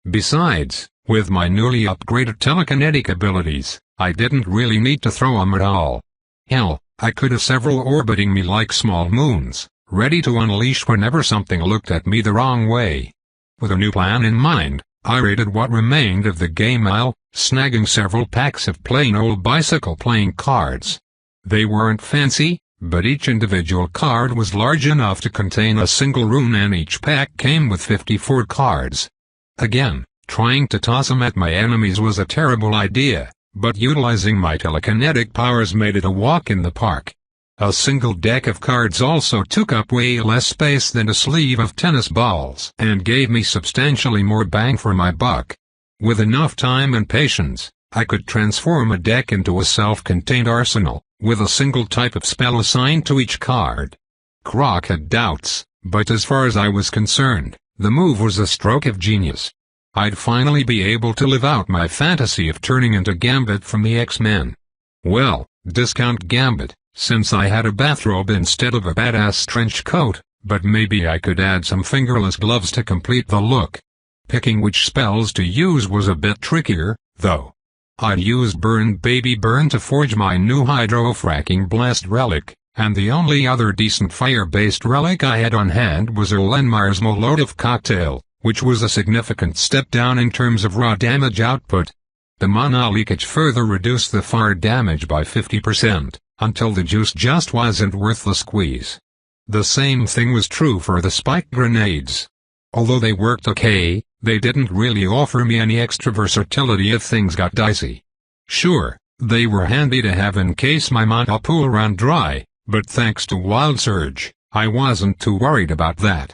Besides, with my newly upgraded telekinetic abilities, I didn't really need to throw them at all. Hell, I could have several orbiting me like small moons, ready to unleash whenever something looked at me the wrong way. With a new plan in mind, I raided what remained of the game aisle, snagging several packs of plain old bicycle playing cards. They weren't fancy, but each individual card was large enough to contain a single rune, and each pack came with 54 cards. Again, trying to toss them at my enemies was a terrible idea, but utilizing my telekinetic powers made it a walk in the park. A single deck of cards also took up way less space than a sleeve of tennis balls and gave me substantially more bang for my buck. With enough time and patience, I could transform a deck into a self-contained arsenal, with a single type of spell assigned to each card. Croc had doubts, but as far as I was concerned, the move was a stroke of genius. I'd finally be able to live out my fantasy of turning into Gambit from the X-Men. Well, discount Gambit, since I had a bathrobe instead of a badass trench coat, but maybe I could add some fingerless gloves to complete the look. Picking which spells to use was a bit trickier, though. I'd used Burn Baby Burn to forge my new Hydro-Fracking Blast relic, and the only other decent fire-based relic I had on hand was Erlenmeyer's Molotov Cocktail, which was a significant step down in terms of raw damage output. The mana leakage further reduced the fire damage by 50%, until the juice just wasn't worth the squeeze. The same thing was true for the spike grenades. Although they worked okay, they didn't really offer me any extra versatility if things got dicey. Sure, they were handy to have in case my mana pool ran dry, but thanks to Wild Surge, I wasn't too worried about that.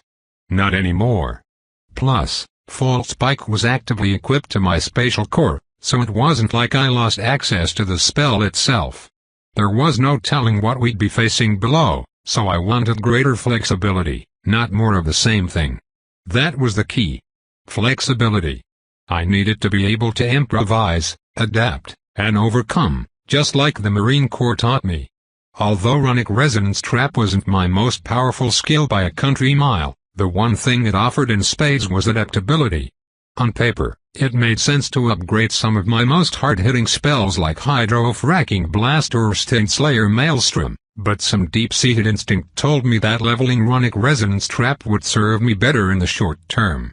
Not anymore. Plus, Fault Spike was actively equipped to my spatial core, so it wasn't like I lost access to the spell itself. There was no telling what we'd be facing below, so I wanted greater flexibility, not more of the same thing. That was the key. Flexibility. I needed to be able to improvise, adapt, and overcome, just like the Marine Corps taught me. Although Runic Resonance Trap wasn't my most powerful skill by a country mile, the one thing it offered in spades was adaptability. On paper, it made sense to upgrade some of my most hard-hitting spells like Hydro-Fracking Blast or Stainslayer Maelstrom, but some deep-seated instinct told me that leveling Runic Resonance Trap would serve me better in the short term.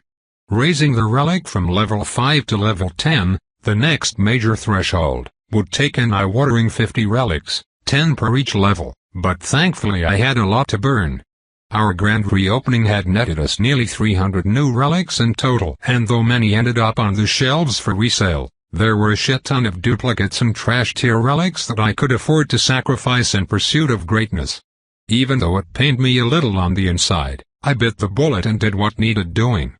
Raising the relic from level 5 to level 10, the next major threshold, would take an eye-watering 50 relics, 10 per each level, but thankfully I had a lot to burn. Our grand reopening had netted us nearly 300 new relics in total, and though many ended up on the shelves for resale, there were a shit ton of duplicates and trash-tier relics that I could afford to sacrifice in pursuit of greatness. Even though it pained me a little on the inside, I bit the bullet and did what needed doing.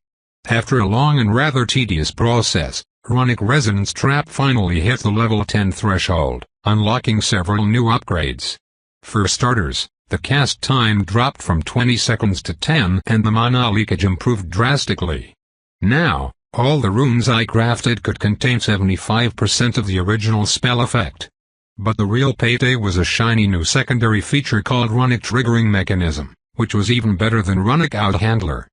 After a long and rather tedious process, Runic Resonance Trap finally hit the level 10 threshold, unlocking several new upgrades. For starters, the cast time dropped from 20 seconds to 10 and the mana leakage improved drastically. Now, all the runes I crafted could contain 75% of the original spell effect. But the real payday was a shiny new secondary feature called Runic Triggering Mechanism, which was even better than Runic Outhandler.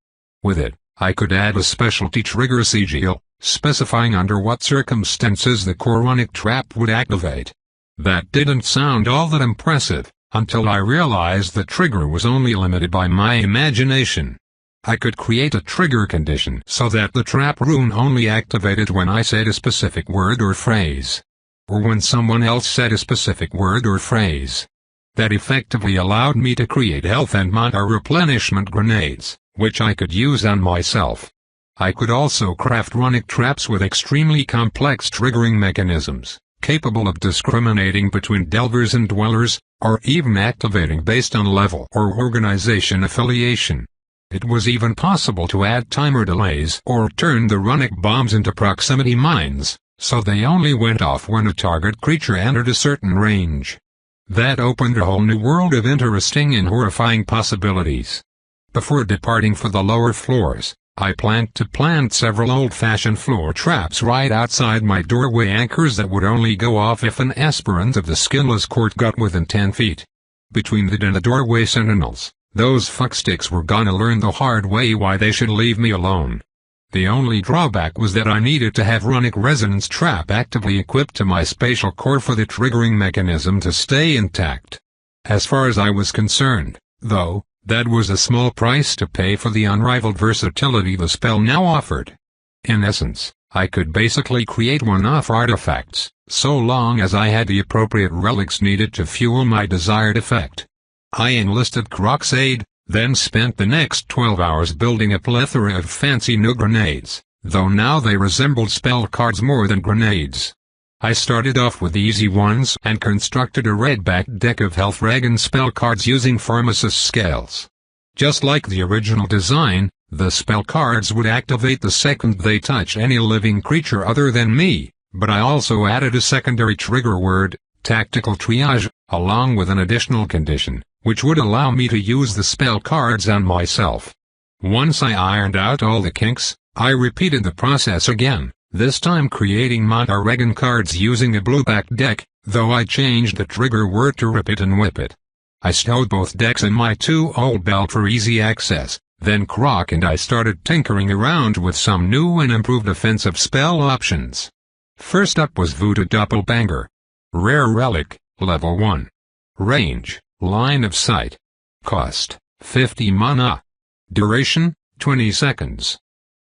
With it, I could add a specialty trigger sigil, specifying under what circumstances the core Runic trap would activate. That didn't sound all that impressive, until I realized the trigger was only limited by my imagination. I could create a trigger condition so that the trap rune only activated when I said a specific word or phrase. Or when someone else said a specific word or phrase. that effectively allowed me to create health and mana replenishment grenades, which I could use on myself. I could also craft runic traps with extremely complex triggering mechanisms, capable of discriminating between delvers and dwellers, or even activating based on level or organization affiliation. It was even possible to add timer delays or turn the runic bombs into proximity mines, so they only went off when a target creature entered a certain range. That opened a whole new world of interesting and horrifying possibilities. Before departing for the lower floors, I planned to plant several old-fashioned floor traps right outside my doorway, anchors that would only go off if an aspirant of the skinless court got within 10 feet. Between that and the doorway sentinels, those fucksticks were gonna learn the hard way why they should leave me alone. The only drawback was that I needed to have runic resonance trap actively equipped to my spatial core for the triggering mechanism to stay intact. As far as I was concerned, though, that was a small price to pay for the unrivaled versatility the spell now offered. In essence, I could basically create one-off artifacts, so long as I had the appropriate relics needed to fuel my desired effect. I enlisted Croc's aid, then spent the next 12 hours building a plethora of fancy new grenades, though now they resembled spell cards more than grenades. I started off with the easy ones and constructed a red-backed deck of health reg and spell cards using pharmacist scales. Just like the original design, the spell cards would activate the second they touch any living creature other than me, but I also added a secondary trigger word, tactical triage, along with an additional condition, which would allow me to use the spell cards on myself. Once I ironed out all the kinks, I repeated the process again, this time creating mana regen cards using a blue-backed deck, though I changed the trigger word to rip it and whip it. I stowed both decks in my 2-hole belt for easy access, then Croc and I started tinkering around with some new and improved offensive spell options. First up was Voodoo Doppelbanger. Rare relic, level 1. Range, line of sight. Cost, 50 mana. Duration, 20 seconds.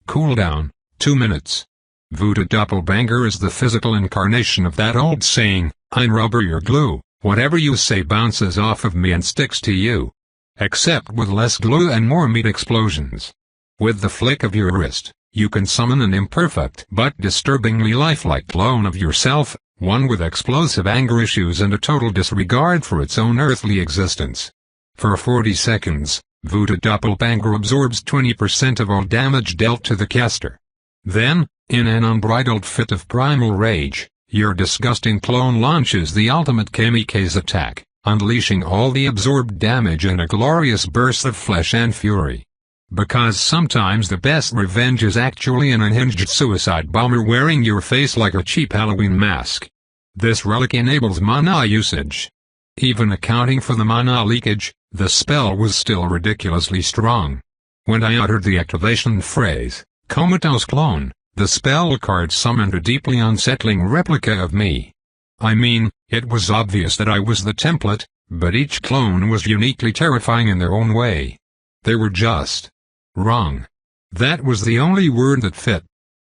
Cooldown, 2 minutes. Voodoo Doppelbanger is the physical incarnation of that old saying, I'm rubber, you're glue, whatever you say bounces off of me and sticks to you. Except with less glue and more meat explosions. With the flick of your wrist, you can summon an imperfect but disturbingly lifelike clone of yourself, one with explosive anger issues and a total disregard for its own earthly existence. For 40 seconds, Voodoo Doppelbanger absorbs 20% of all damage dealt to the caster. Then, in an unbridled fit of primal rage, your disgusting clone launches the ultimate kamikaze attack, unleashing all the absorbed damage in a glorious burst of flesh and fury. Because sometimes the best revenge is actually an unhinged suicide bomber wearing your face like a cheap Halloween mask. This relic enables mana usage. Even accounting for the mana leakage, the spell was still ridiculously strong. When I uttered the activation phrase, Comatose Clone, the spell card summoned a deeply unsettling replica of me. I mean, it was obvious that I was the template, but each clone was uniquely terrifying in their own way. They were just wrong. That was the only word that fit.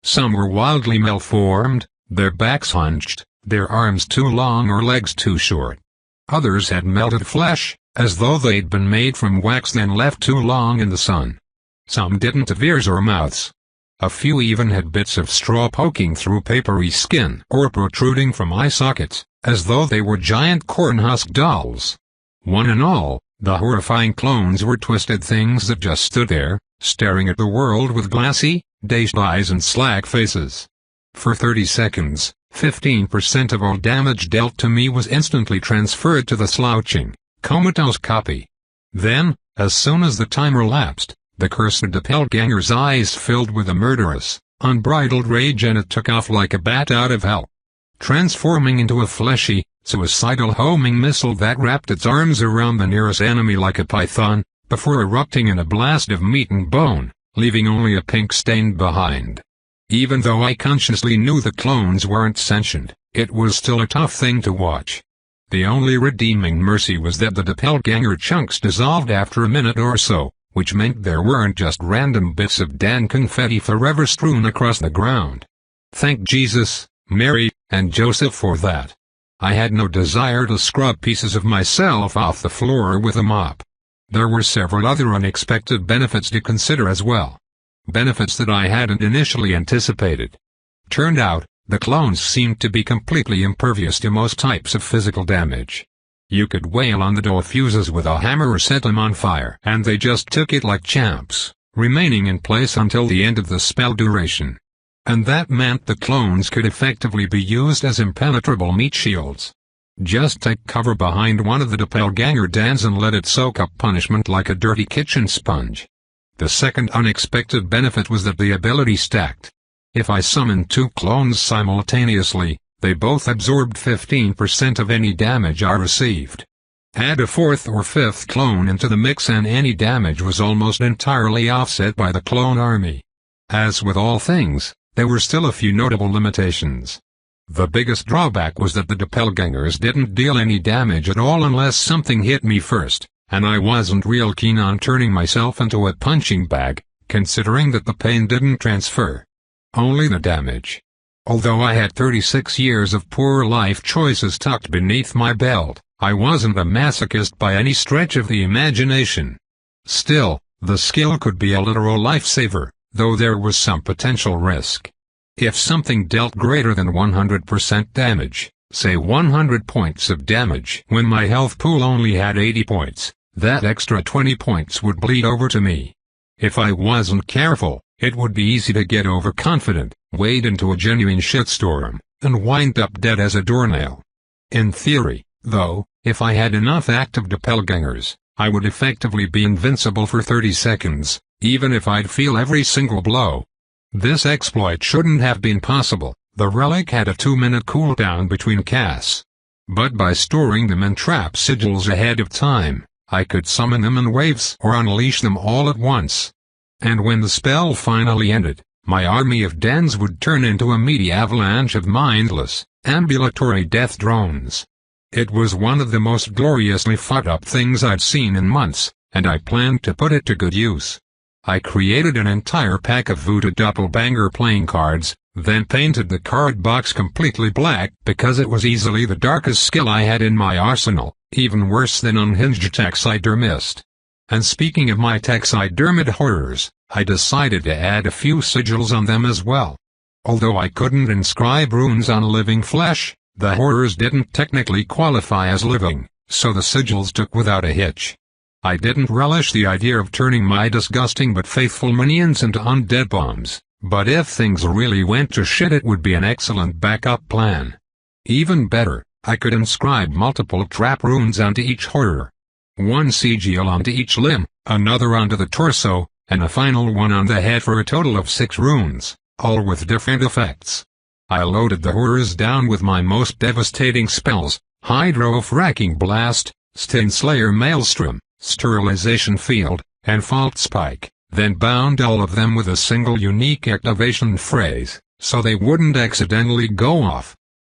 Some were wildly malformed, their backs hunched, their arms too long or legs too short. Others had melted flesh, as though they'd been made from wax then left too long in the sun. Some didn't have ears or mouths. A few even had bits of straw poking through papery skin or protruding from eye sockets, as though they were giant corn-husk dolls. One and all, the horrifying clones were twisted things that just stood there, staring at the world with glassy, dazed eyes and slack faces. For 30 seconds, 15% of all damage dealt to me was instantly transferred to the slouching, comatose copy. Then, as soon as the timer lapsed, the cursed doppelganger's eyes filled with a murderous, unbridled rage and it took off like a bat out of hell. Transforming into a fleshy, suicidal homing missile that wrapped its arms around the nearest enemy like a python, before erupting in a blast of meat and bone, leaving only a pink stain behind. Even though I consciously knew the clones weren't sentient, it was still a tough thing to watch. The only redeeming mercy was that the doppelganger chunks dissolved after a minute or so, which meant there weren't just random bits of Dan confetti forever strewn across the ground. Thank Jesus, Mary, and Joseph for that. I had no desire to scrub pieces of myself off the floor with a mop. There were several other unexpected benefits to consider as well. Benefits that I hadn't initially anticipated. Turned out, the clones seemed to be completely impervious to most types of physical damage. You could wail on the door fuses with a hammer or set them on fire, and they just took it like champs, remaining in place until the end of the spell duration. And that meant the clones could effectively be used as impenetrable meat shields. Just take cover behind one of the doppelganger dens and let it soak up punishment like a dirty kitchen sponge. The second unexpected benefit was that the ability stacked. If I summoned two clones simultaneously, they both absorbed 15% of any damage I received. Add a fourth or fifth clone into the mix and any damage was almost entirely offset by the clone army. As with all things, there were still a few notable limitations. The biggest drawback was that the doppelgangers didn't deal any damage at all unless something hit me first, and I wasn't real keen on turning myself into a punching bag, considering that the pain didn't transfer. Only the damage. Although I had 36 years of poor life choices tucked beneath my belt, I wasn't a masochist by any stretch of the imagination. Still, the skill could be a literal lifesaver, though there was some potential risk. If something dealt greater than 100% damage, say 100 points of damage when my health pool only had 80 points, that extra 20 points would bleed over to me. If I wasn't careful, it would be easy to get overconfident, wade into a genuine shitstorm, and wind up dead as a doornail. In theory, though, if I had enough active doppelgangers, I would effectively be invincible for 30 seconds, even if I'd feel every single blow. This exploit shouldn't have been possible. The relic had a 2-minute cooldown between casts. But by storing them in trap sigils ahead of time, I could summon them in waves or unleash them all at once. And when the spell finally ended, my army of dens would turn into a meaty avalanche of mindless, ambulatory death drones. It was one of the most gloriously fucked up things I'd seen in months, and I planned to put it to good use. I created an entire pack of voodoo doppelganger playing cards, then painted the card box completely black because it was easily the darkest skill I had in my arsenal, even worse than unhinged taxidermist. And speaking of my taxidermid horrors, I decided to add a few sigils on them as well. Although I couldn't inscribe runes on living flesh, the horrors didn't technically qualify as living, so the sigils took without a hitch. I didn't relish the idea of turning my disgusting but faithful minions into undead bombs, but if things really went to shit it would be an excellent backup plan. Even better, I could inscribe multiple trap runes onto each horror. One sigil onto each limb, another onto the torso, and a final one on the head for a total of 6 runes, all with different effects. I loaded the horrors down with my most devastating spells, Hydro-Fracking Blast, Stinslayer Maelstrom, Sterilization Field, and Fault Spike, then bound all of them with a single unique activation phrase, so they wouldn't accidentally go off.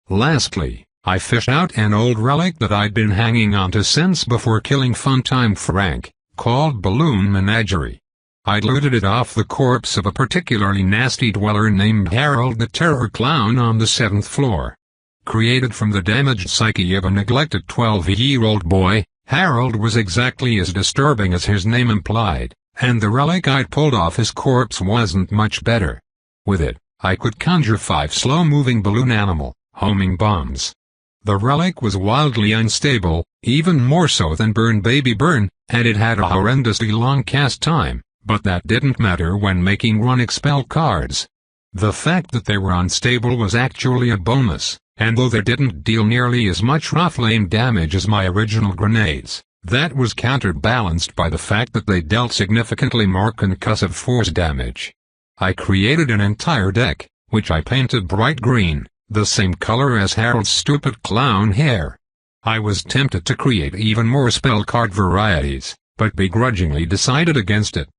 Lastly, I fished out an old relic that I'd been hanging onto since before killing Funtime Frank, called Balloon Menagerie. I'd looted it off the corpse of a particularly nasty dweller named Harold the Terror Clown on the 7th floor. Created from the damaged psyche of a neglected 12-year-old boy, Harold was exactly as disturbing as his name implied, and the relic I'd pulled off his corpse wasn't much better. With it, I could conjure 5 slow-moving balloon animal, homing bombs. The relic was wildly unstable, even more so than Burn Baby Burn, and it had a horrendously long cast time, but that didn't matter when making runic spell cards. The fact that they were unstable was actually a bonus, and though they didn't deal nearly as much raw flame damage as my original grenades, that was counterbalanced by the fact that they dealt significantly more concussive force damage. I created an entire deck, which I painted bright green, the same color as Harold's stupid clown hair. I was tempted to create even more spell card varieties, but begrudgingly decided against it.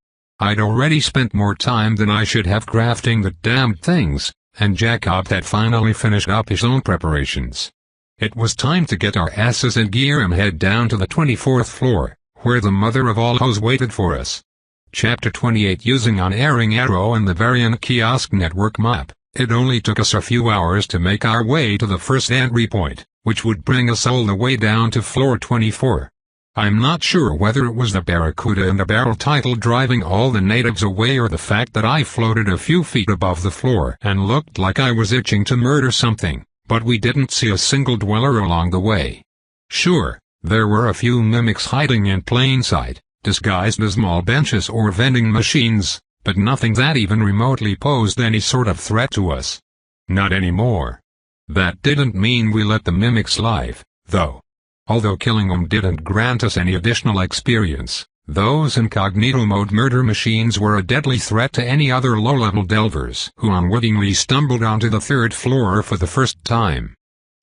I'd already spent more time than I should have crafting the damned things, and Jacob had finally finished up his own preparations. It was time to get our asses in gear and head down to the 24th floor, where the mother of all hoes waited for us. Chapter 28. Using Unerring Arrow and the Variant Kiosk Network map, it only took us a few hours to make our way to the first entry point, which would bring us all the way down to floor 24. I'm not sure whether it was the Barracuda and the barrel title driving all the natives away or the fact that I floated a few feet above the floor and looked like I was itching to murder something, but we didn't see a single dweller along the way. Sure, there were a few mimics hiding in plain sight, disguised as mall benches or vending machines, but nothing that even remotely posed any sort of threat to us. Not anymore. That didn't mean we let the mimics live, though. Although killing them didn't grant us any additional experience, those incognito mode murder machines were a deadly threat to any other low-level delvers who unwittingly stumbled onto the third floor for the first time.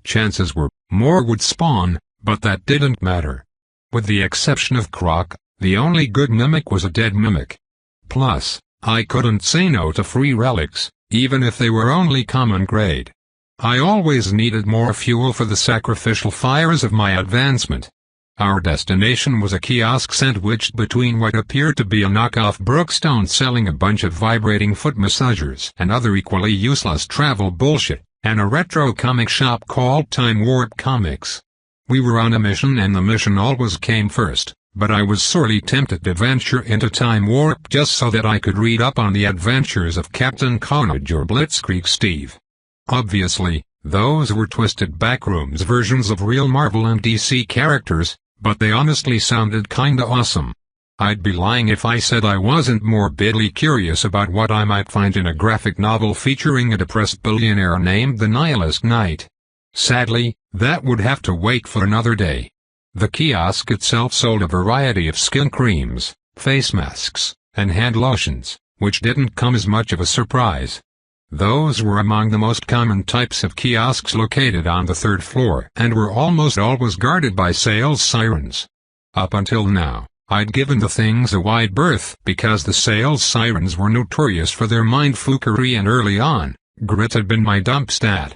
Chances were, more would spawn, but that didn't matter. With the exception of Croc, the only good mimic was a dead mimic. Plus, I couldn't say no to free relics, even if they were only common grade. I always needed more fuel for the sacrificial fires of my advancement. Our destination was a kiosk sandwiched between what appeared to be a knockoff Brookstone selling a bunch of vibrating foot massagers and other equally useless travel bullshit, and a retro comic shop called Time Warp Comics. We were on a mission and the mission always came first, but I was sorely tempted to venture into Time Warp just so that I could read up on the adventures of Captain Carnage or Blitzkrieg Steve. Obviously, those were twisted backrooms versions of real Marvel and DC characters, but they honestly sounded kinda awesome. I'd be lying if I said I wasn't morbidly curious about what I might find in a graphic novel featuring a depressed billionaire named the Nihilist Knight. Sadly, that would have to wait for another day. The kiosk itself sold a variety of skin creams, face masks, and hand lotions, which didn't come as much of a surprise. Those were among the most common types of kiosks located on the third floor and were almost always guarded by sales sirens. Up until now, I'd given the things a wide berth because the sales sirens were notorious for their mindfuckery and early on, grit had been my dump stat.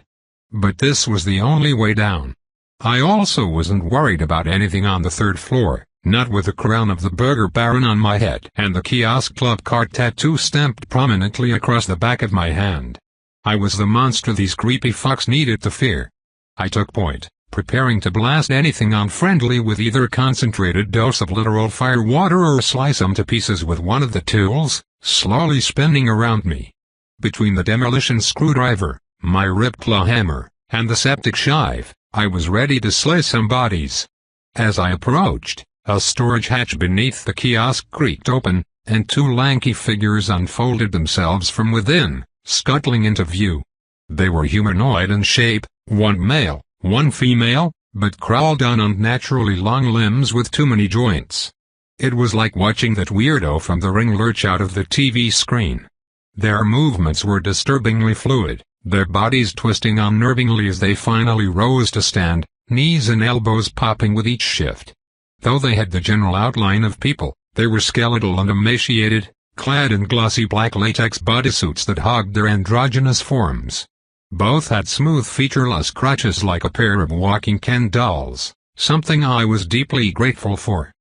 But this was the only way down. I also wasn't worried about anything on the third floor, not with the crown of the Burger Baron on my head and the kiosk club card tattoo stamped prominently across the back of my hand. I was the monster these creepy fucks needed to fear. I took point, preparing to blast anything unfriendly with either a concentrated dose of literal fire water or slice them to pieces with one of the tools, slowly spinning around me. Between the demolition screwdriver, my ripped claw hammer, and the septic shive, I was ready to slay some bodies. As I approached, a storage hatch beneath the kiosk creaked open, and two lanky figures unfolded themselves from within, scuttling into view. They were humanoid in shape, one male, one female, but crawled on unnaturally long limbs with too many joints. It was like watching that weirdo from The Ring lurch out of the TV screen. Their movements were disturbingly fluid, their bodies twisting unnervingly as they finally rose to stand, knees and elbows popping with each shift. Though they had the general outline of people, they were skeletal and emaciated, clad in glossy black latex bodysuits that hogged their androgynous forms. Both had smooth featureless crutches like a pair of walking Ken dolls, something I was deeply grateful for.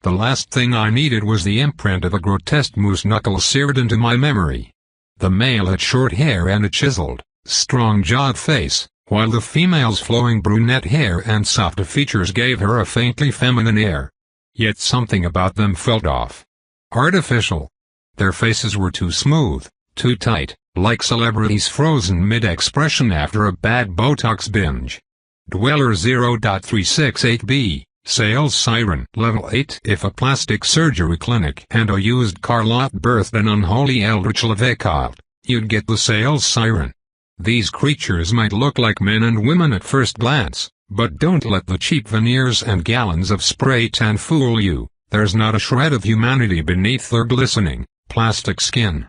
The last thing I needed was the imprint of a grotesque moose knuckle seared into my memory. The male had short hair and a chiseled, strong-jawed face, while the female's flowing brunette hair and softer features gave her a faintly feminine air. Yet something about them felt off. Artificial. Their faces were too smooth, too tight, like celebrities frozen mid-expression after a bad Botox binge. Dweller 0.368b, Sales Siren Level 8. If a plastic surgery clinic and a used car lot birthed an unholy eldritch levichild, you'd get the Sales Siren. These creatures might look like men and women at first glance, but don't let the cheap veneers and gallons of spray tan fool you. There's not a shred of humanity beneath their glistening, plastic skin.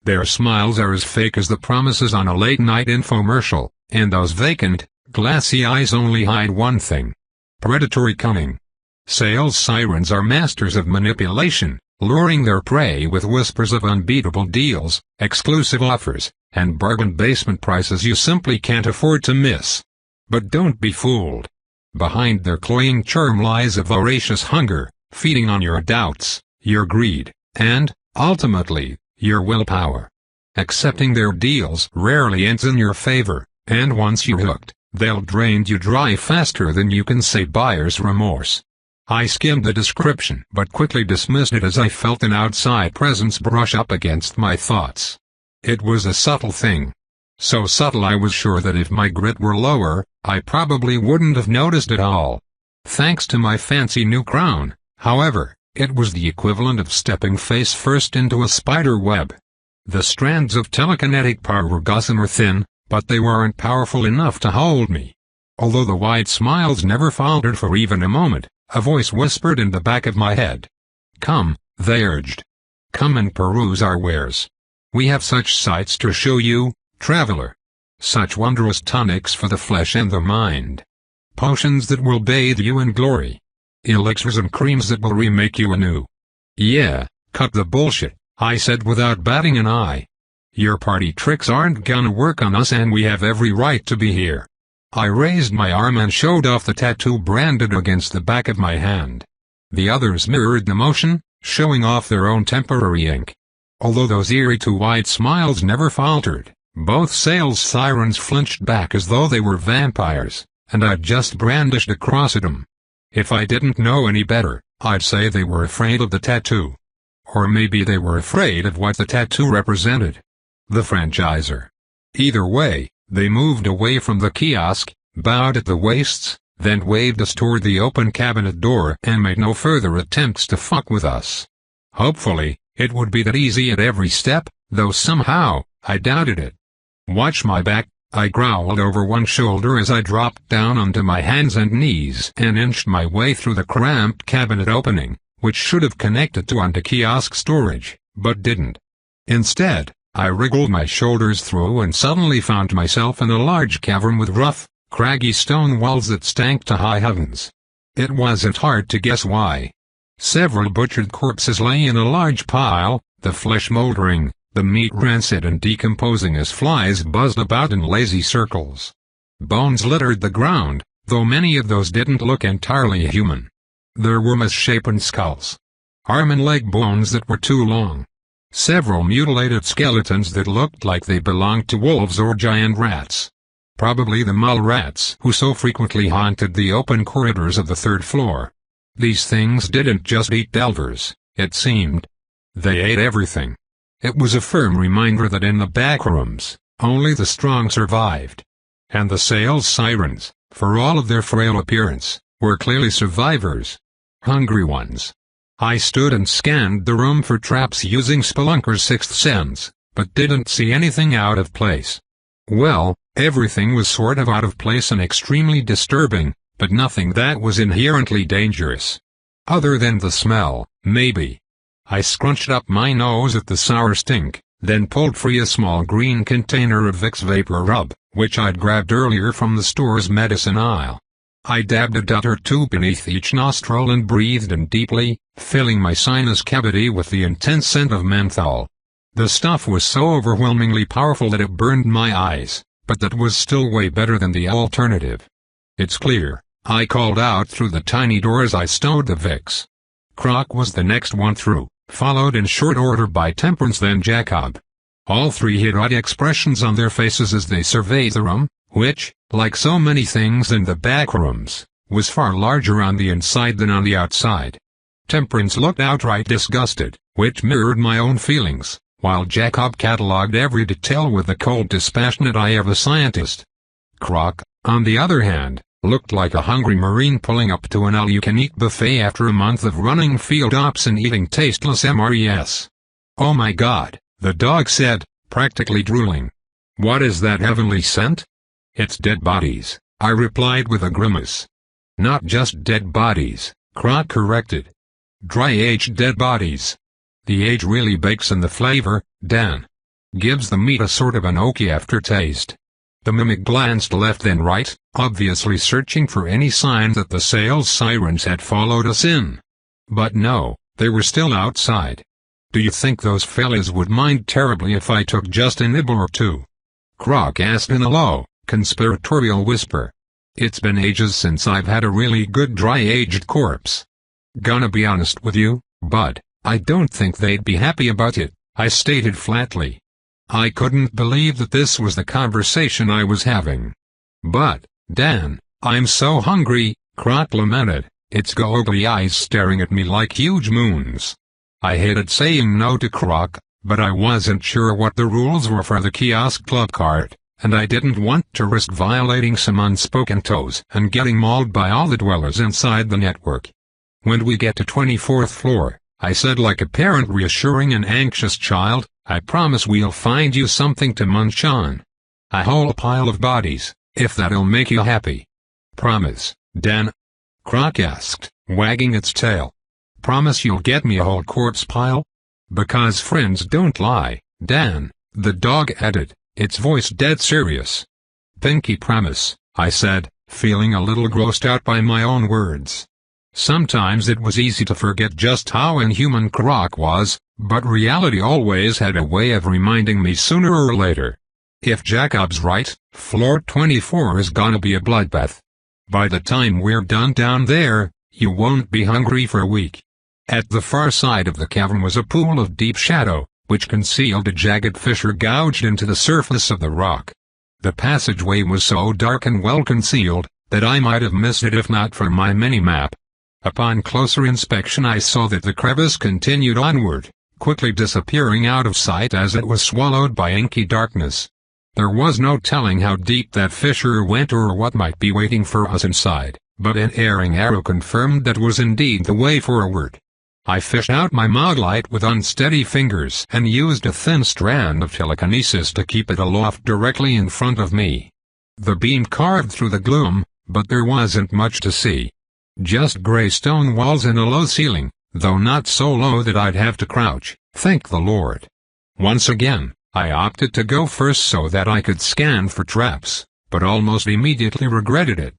Their smiles are as fake as the promises on a late-night infomercial, and those vacant, glassy eyes only hide one thing: predatory cunning. Sales sirens are masters of manipulation, luring their prey with whispers of unbeatable deals, exclusive offers, and bargain basement prices you simply can't afford to miss. But don't be fooled. Behind their cloying charm lies a voracious hunger, feeding on your doubts, your greed, and, ultimately, your willpower. Accepting their deals rarely ends in your favor, and once you're hooked, They'll drain you dry faster than you can say buyer's remorse. I skimmed the description but quickly dismissed it as I felt an outside presence brush up against my thoughts. It was a subtle thing. So subtle I was sure that if my grit were lower, I probably wouldn't have noticed it all. Thanks to my fancy new crown, however, it was the equivalent of stepping face first into a spider web. The strands of telekinetic power were gossamer thin, but they weren't powerful enough to hold me. Although the wide smiles never faltered for even a moment, a voice whispered in the back of my head. "Come," they urged. "Come and peruse our wares. We have such sights to show you, traveler. Such wondrous tonics for the flesh and the mind. Potions that will bathe you in glory. Elixirs and creams that will remake you anew." "Yeah, cut the bullshit," I said without batting an eye. "Your party tricks aren't gonna work on us and we have every right to be here." I raised my arm and showed off the tattoo branded against the back of my hand. The others mirrored the motion, showing off their own temporary ink. Although those eerie two-eyed smiles never faltered, both sales sirens flinched back as though they were vampires, and I'd just brandished a cross at them. If I didn't know any better, I'd say they were afraid of the tattoo. Or maybe they were afraid of what the tattoo represented. The franchisor. Either way, they moved away from the kiosk, bowed at the waists, then waved us toward the open cabinet door and made no further attempts to fuck with us. Hopefully, it would be that easy at every step, though somehow, I doubted it. "Watch my back," I growled over one shoulder as I dropped down onto my hands and knees and inched my way through the cramped cabinet opening, which should have connected to onto kiosk storage, but didn't. Instead, I wriggled my shoulders through and suddenly found myself in a large cavern with rough, craggy stone walls that stank to high heavens. It wasn't hard to guess why. Several butchered corpses lay in a large pile, the flesh moldering, the meat rancid and decomposing as flies buzzed about in lazy circles. Bones littered the ground, though many of those didn't look entirely human. There were misshapen skulls. Arm and leg bones that were too long. Several mutilated skeletons that looked like they belonged to wolves or giant rats. Probably the mole rats who so frequently haunted the open corridors of the third floor. These things didn't just eat delvers, it seemed. They ate everything. It was a firm reminder that in the back rooms, only the strong survived. And the sales sirens, for all of their frail appearance, were clearly survivors. Hungry ones. I stood and scanned the room for traps using Spelunker's sixth sense, but didn't see anything out of place. Well, everything was sort of out of place and extremely disturbing, but nothing that was inherently dangerous. Other than the smell, maybe. I scrunched up my nose at the sour stink, then pulled free a small green container of Vicks Vapor Rub, which I'd grabbed earlier from the store's medicine aisle. I dabbed a dot or two beneath each nostril and breathed in deeply, filling my sinus cavity with the intense scent of menthol. The stuff was so overwhelmingly powerful that it burned my eyes, but that was still way better than the alternative. "It's clear," I called out through the tiny door as I stowed the Vicks. Croc was the next one through, followed in short order by Temperance then Jacob. All three had odd expressions on their faces as they surveyed the room, which, like so many things in the back rooms, was far larger on the inside than on the outside. Temperance looked outright disgusted, which mirrored my own feelings, while Jacob catalogued every detail with the cold dispassionate eye of a scientist. Croc, on the other hand, looked like a hungry Marine pulling up to an all-you-can-eat buffet after a month of running field ops and eating tasteless MREs. "Oh my God," the dog said, practically drooling. "What is that heavenly scent?" "It's dead bodies," I replied with a grimace. "Not just dead bodies," Croc corrected. "Dry-aged dead bodies. The age really bakes in the flavor, Dan. Gives the meat a sort of an oaky aftertaste." The mimic glanced left then right, obviously searching for any sign that the sales sirens had followed us in. But no, they were still outside. "Do you think those fellas would mind terribly if I took just a nibble or two?" Croc asked in a low, conspiratorial whisper. "It's been ages since I've had a really good dry-aged corpse. Gonna be honest with you, bud, I don't think they'd be happy about it," I stated flatly. I couldn't believe that this was the conversation I was having. But, Dan, I'm so hungry, Croc lamented, its goggly eyes staring at me like huge moons. I hated saying no to Croc, but I wasn't sure what the rules were for the kiosk club cart, and I didn't want to risk violating some unspoken toes and getting mauled by all the dwellers inside the network. When we get to 24th floor, I said like a parent reassuring an anxious child, I promise we'll find you something to munch on. A whole pile of bodies, if that'll make you happy. Promise, Dan? Croc asked, wagging its tail. Promise you'll get me a whole corpse pile? Because friends don't lie, Dan, the dog added, its voice dead serious. Pinky promise, I said, feeling a little grossed out by my own words. Sometimes it was easy to forget just how inhuman Croc was, but reality always had a way of reminding me sooner or later. If Jacob's right, floor 24 is gonna be a bloodbath. By the time we're done down there, you won't be hungry for a week. At the far side of the cavern was a pool of deep shadow, which concealed a jagged fissure gouged into the surface of the rock. The passageway was so dark and well concealed, that I might have missed it if not for my mini-map. Upon closer inspection I saw that the crevice continued onward, quickly disappearing out of sight as it was swallowed by inky darkness. There was no telling how deep that fissure went or what might be waiting for us inside, but an erring arrow confirmed that was indeed the way forward. I fished out my maglite with unsteady fingers and used a thin strand of telekinesis to keep it aloft directly in front of me. The beam carved through the gloom, but there wasn't much to see. Just gray stone walls and a low ceiling, though not so low that I'd have to crouch, thank the Lord. Once again, I opted to go first so that I could scan for traps, but almost immediately regretted it.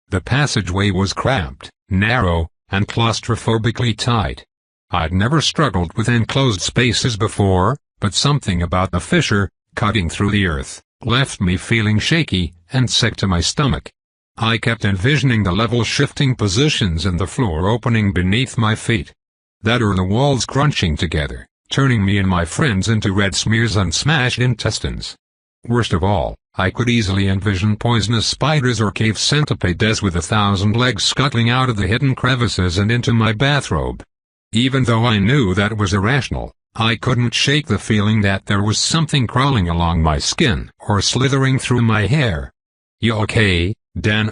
The passageway was cramped, narrow, and claustrophobically tight. I'd never struggled with enclosed spaces before, but something about the fissure, cutting through the earth, left me feeling shaky and sick to my stomach. I kept envisioning the level-shifting positions and the floor opening beneath my feet. That or the walls crunching together, turning me and my friends into red smears and smashed intestines. Worst of all, I could easily envision poisonous spiders or cave centipedes with 1,000 legs scuttling out of the hidden crevices and into my bathrobe. Even though I knew that was irrational, I couldn't shake the feeling that there was something crawling along my skin or slithering through my hair. "You okay, Dan?"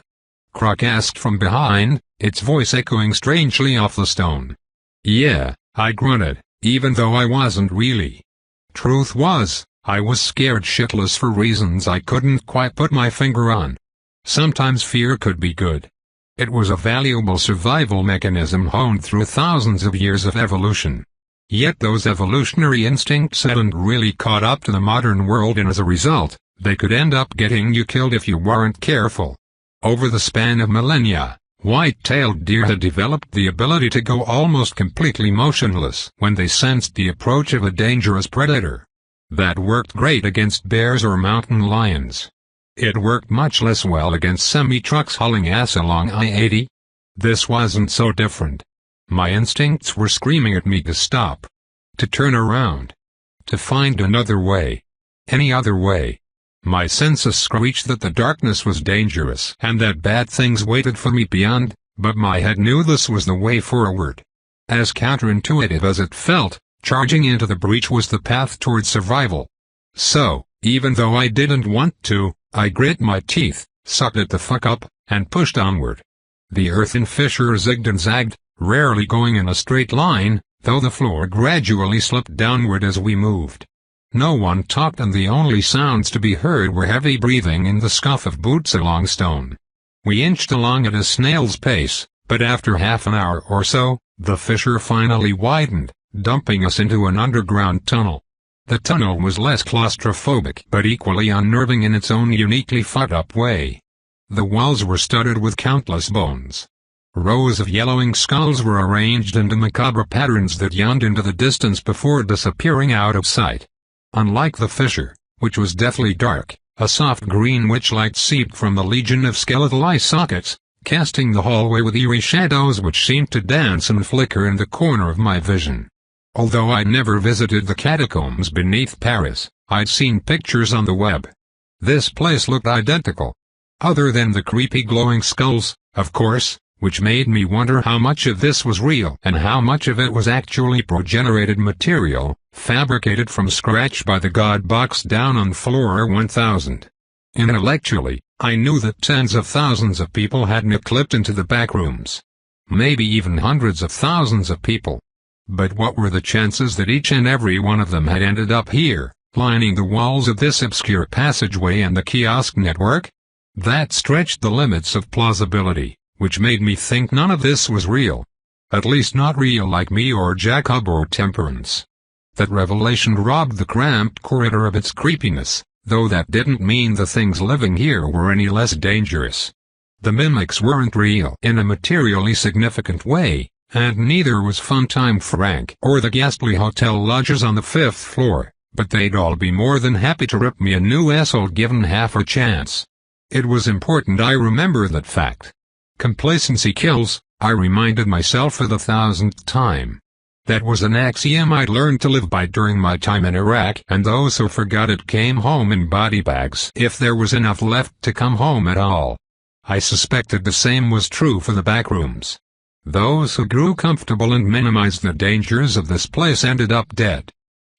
Croc asked from behind, its voice echoing strangely off the stone. "Yeah," I grunted, even though I wasn't really. Truth was, I was scared shitless for reasons I couldn't quite put my finger on. Sometimes fear could be good. It was a valuable survival mechanism honed through thousands of years of evolution. Yet those evolutionary instincts hadn't really caught up to the modern world, and as a result, they could end up getting you killed if you weren't careful. Over the span of millennia, white-tailed deer had developed the ability to go almost completely motionless when they sensed the approach of a dangerous predator. That worked great against bears or mountain lions. It worked much less well against semi-trucks hauling ass along I-80. This wasn't so different. My instincts were screaming at me to stop. To turn around. To find another way. Any other way. My senses screeched that the darkness was dangerous and that bad things waited for me beyond, but my head knew this was the way forward. As counterintuitive as it felt, charging into the breach was the path toward survival. So, even though I didn't want to, I grit my teeth, sucked it the fuck up, and pushed onward. The earthen fissure zigged and zagged, rarely going in a straight line, though the floor gradually slipped downward as we moved. No one talked, and the only sounds to be heard were heavy breathing and the scuff of boots along stone. We inched along at a snail's pace, but after half an hour or so, the fissure finally widened, dumping us into an underground tunnel. The tunnel was less claustrophobic but equally unnerving in its own uniquely fucked-up way. The walls were studded with countless bones. Rows of yellowing skulls were arranged into macabre patterns that yawned into the distance before disappearing out of sight. Unlike the fissure, which was deathly dark, a soft green witchlight seeped from the legion of skeletal eye sockets, casting the hallway with eerie shadows which seemed to dance and flicker in the corner of my vision. Although I'd never visited the catacombs beneath Paris, I'd seen pictures on the web. This place looked identical. Other than the creepy glowing skulls, of course, which made me wonder how much of this was real and how much of it was actually pro-generated material, fabricated from scratch by the god box down on floor 1000. Intellectually, I knew that tens of thousands of people had clipped into the back rooms. Maybe even hundreds of thousands of people. But what were the chances that each and every one of them had ended up here, lining the walls of this obscure passageway and the kiosk network? That stretched the limits of plausibility, which made me think none of this was real. At least not real like me or Jacob or Temperance. That revelation robbed the cramped corridor of its creepiness, though that didn't mean the things living here were any less dangerous. The mimics weren't real in a materially significant way, and neither was Funtime Frank or the ghastly hotel lodgers on the 5th floor, but they'd all be more than happy to rip me a new asshole given half a chance. It was important I remember that fact. Complacency kills, I reminded myself for the 1000th time. That was an axiom I'd learned to live by during my time in Iraq, and those who forgot it came home in body bags if there was enough left to come home at all. I suspected the same was true for the back rooms. Those who grew comfortable and minimized the dangers of this place ended up dead.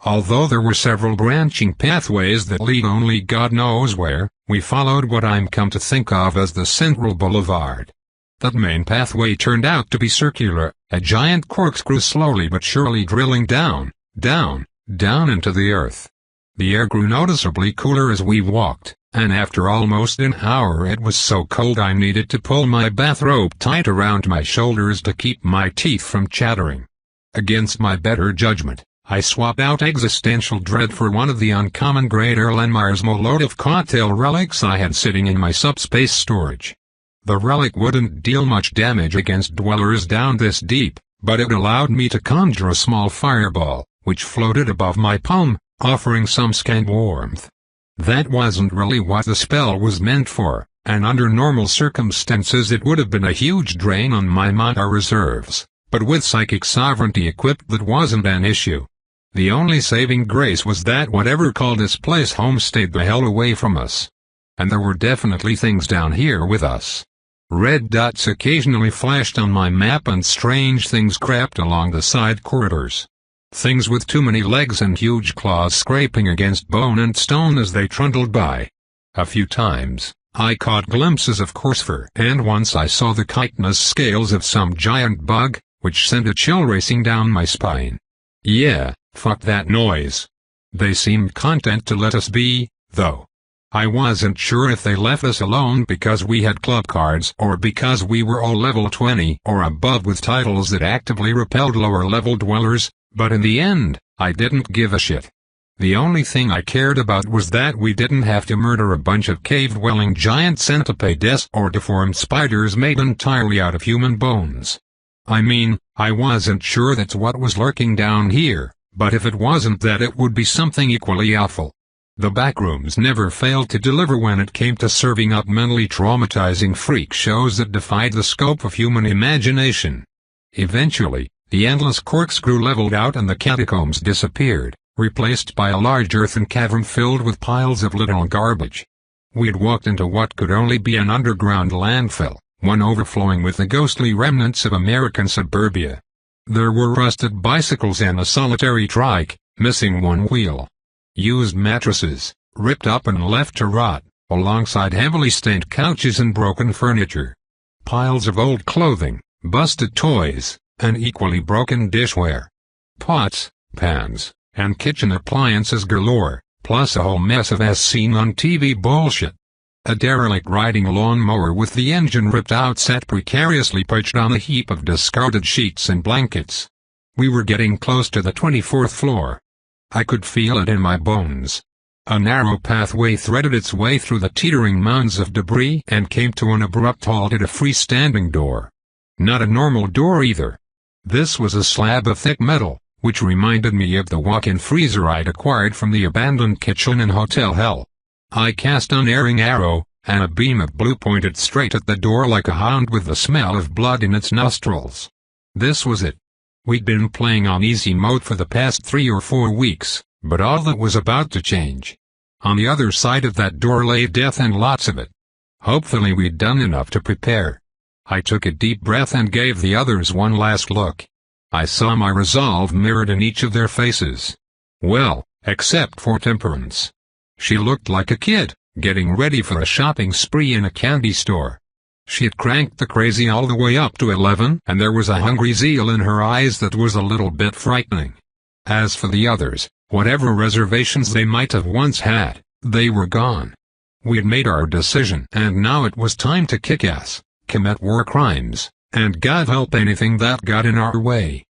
Although there were several branching pathways that lead only God knows where, we followed what I'm come to think of as the Central Boulevard. That main pathway turned out to be circular, a giant corkscrew slowly but surely drilling down, down, down into the earth. The air grew noticeably cooler as we walked, and after almost an hour it was so cold I needed to pull my bathrobe tight around my shoulders to keep my teeth from chattering. Against my better judgment, I swapped out existential dread for one of the uncommon Great Erlenmeyer's Molotov cocktail relics I had sitting in my subspace storage. The relic wouldn't deal much damage against dwellers down this deep, but it allowed me to conjure a small fireball, which floated above my palm, offering some scant warmth. That wasn't really what the spell was meant for, and under normal circumstances it would have been a huge drain on my mana reserves, but with psychic sovereignty equipped that wasn't an issue. The only saving grace was that whatever called this place home stayed the hell away from us. And there were definitely things down here with us. Red dots occasionally flashed on my map and strange things crept along the side corridors. Things with too many legs and huge claws scraping against bone and stone as they trundled by. A few times, I caught glimpses of coarse-fur, and once I saw the chitinous scales of some giant bug, which sent a chill racing down my spine. Yeah, fuck that noise. They seemed content to let us be, though. I wasn't sure if they left us alone because we had club cards or because we were all level 20 or above with titles that actively repelled lower-level dwellers, but in the end, I didn't give a shit. The only thing I cared about was that we didn't have to murder a bunch of cave-dwelling giant centipedes or deformed spiders made entirely out of human bones. I mean, I wasn't sure that's what was lurking down here, but if it wasn't that it would be something equally awful. The backrooms never failed to deliver when it came to serving up mentally traumatizing freak shows that defied the scope of human imagination. Eventually, the endless corkscrew leveled out and the catacombs disappeared, replaced by a large earthen cavern filled with piles of little garbage. We'd walked into what could only be an underground landfill, one overflowing with the ghostly remnants of American suburbia. There were rusted bicycles and a solitary trike, missing one wheel. Used mattresses, ripped up and left to rot, alongside heavily stained couches and broken furniture. Piles of old clothing, busted toys, and equally broken dishware. Pots, pans, and kitchen appliances galore, plus a whole mess of as-seen-on-TV bullshit. A derelict riding lawnmower with the engine ripped out sat precariously perched on a heap of discarded sheets and blankets. We were getting close to the 24th floor. I could feel it in my bones. A narrow pathway threaded its way through the teetering mounds of debris and came to an abrupt halt at a freestanding door. Not a normal door either. This was a slab of thick metal, which reminded me of the walk-in freezer I'd acquired from the abandoned kitchen in Hotel Hell. I cast unerring arrow, and a beam of blue pointed straight at the door like a hound with the smell of blood in its nostrils. This was it. We'd been playing on easy mode for the past 3 or 4 weeks, but all that was about to change. On the other side of that door lay death and lots of it. Hopefully we'd done enough to prepare. I took a deep breath and gave the others one last look. I saw my resolve mirrored in each of their faces. Well, except for Temperance. She looked like a kid, getting ready for a shopping spree in a candy store. She had cranked the crazy all the way up to 11, and there was a hungry zeal in her eyes that was a little bit frightening. As for the others, whatever reservations they might have once had, they were gone. We had made our decision, and now it was time to kick ass, commit war crimes, and God help anything that got in our way.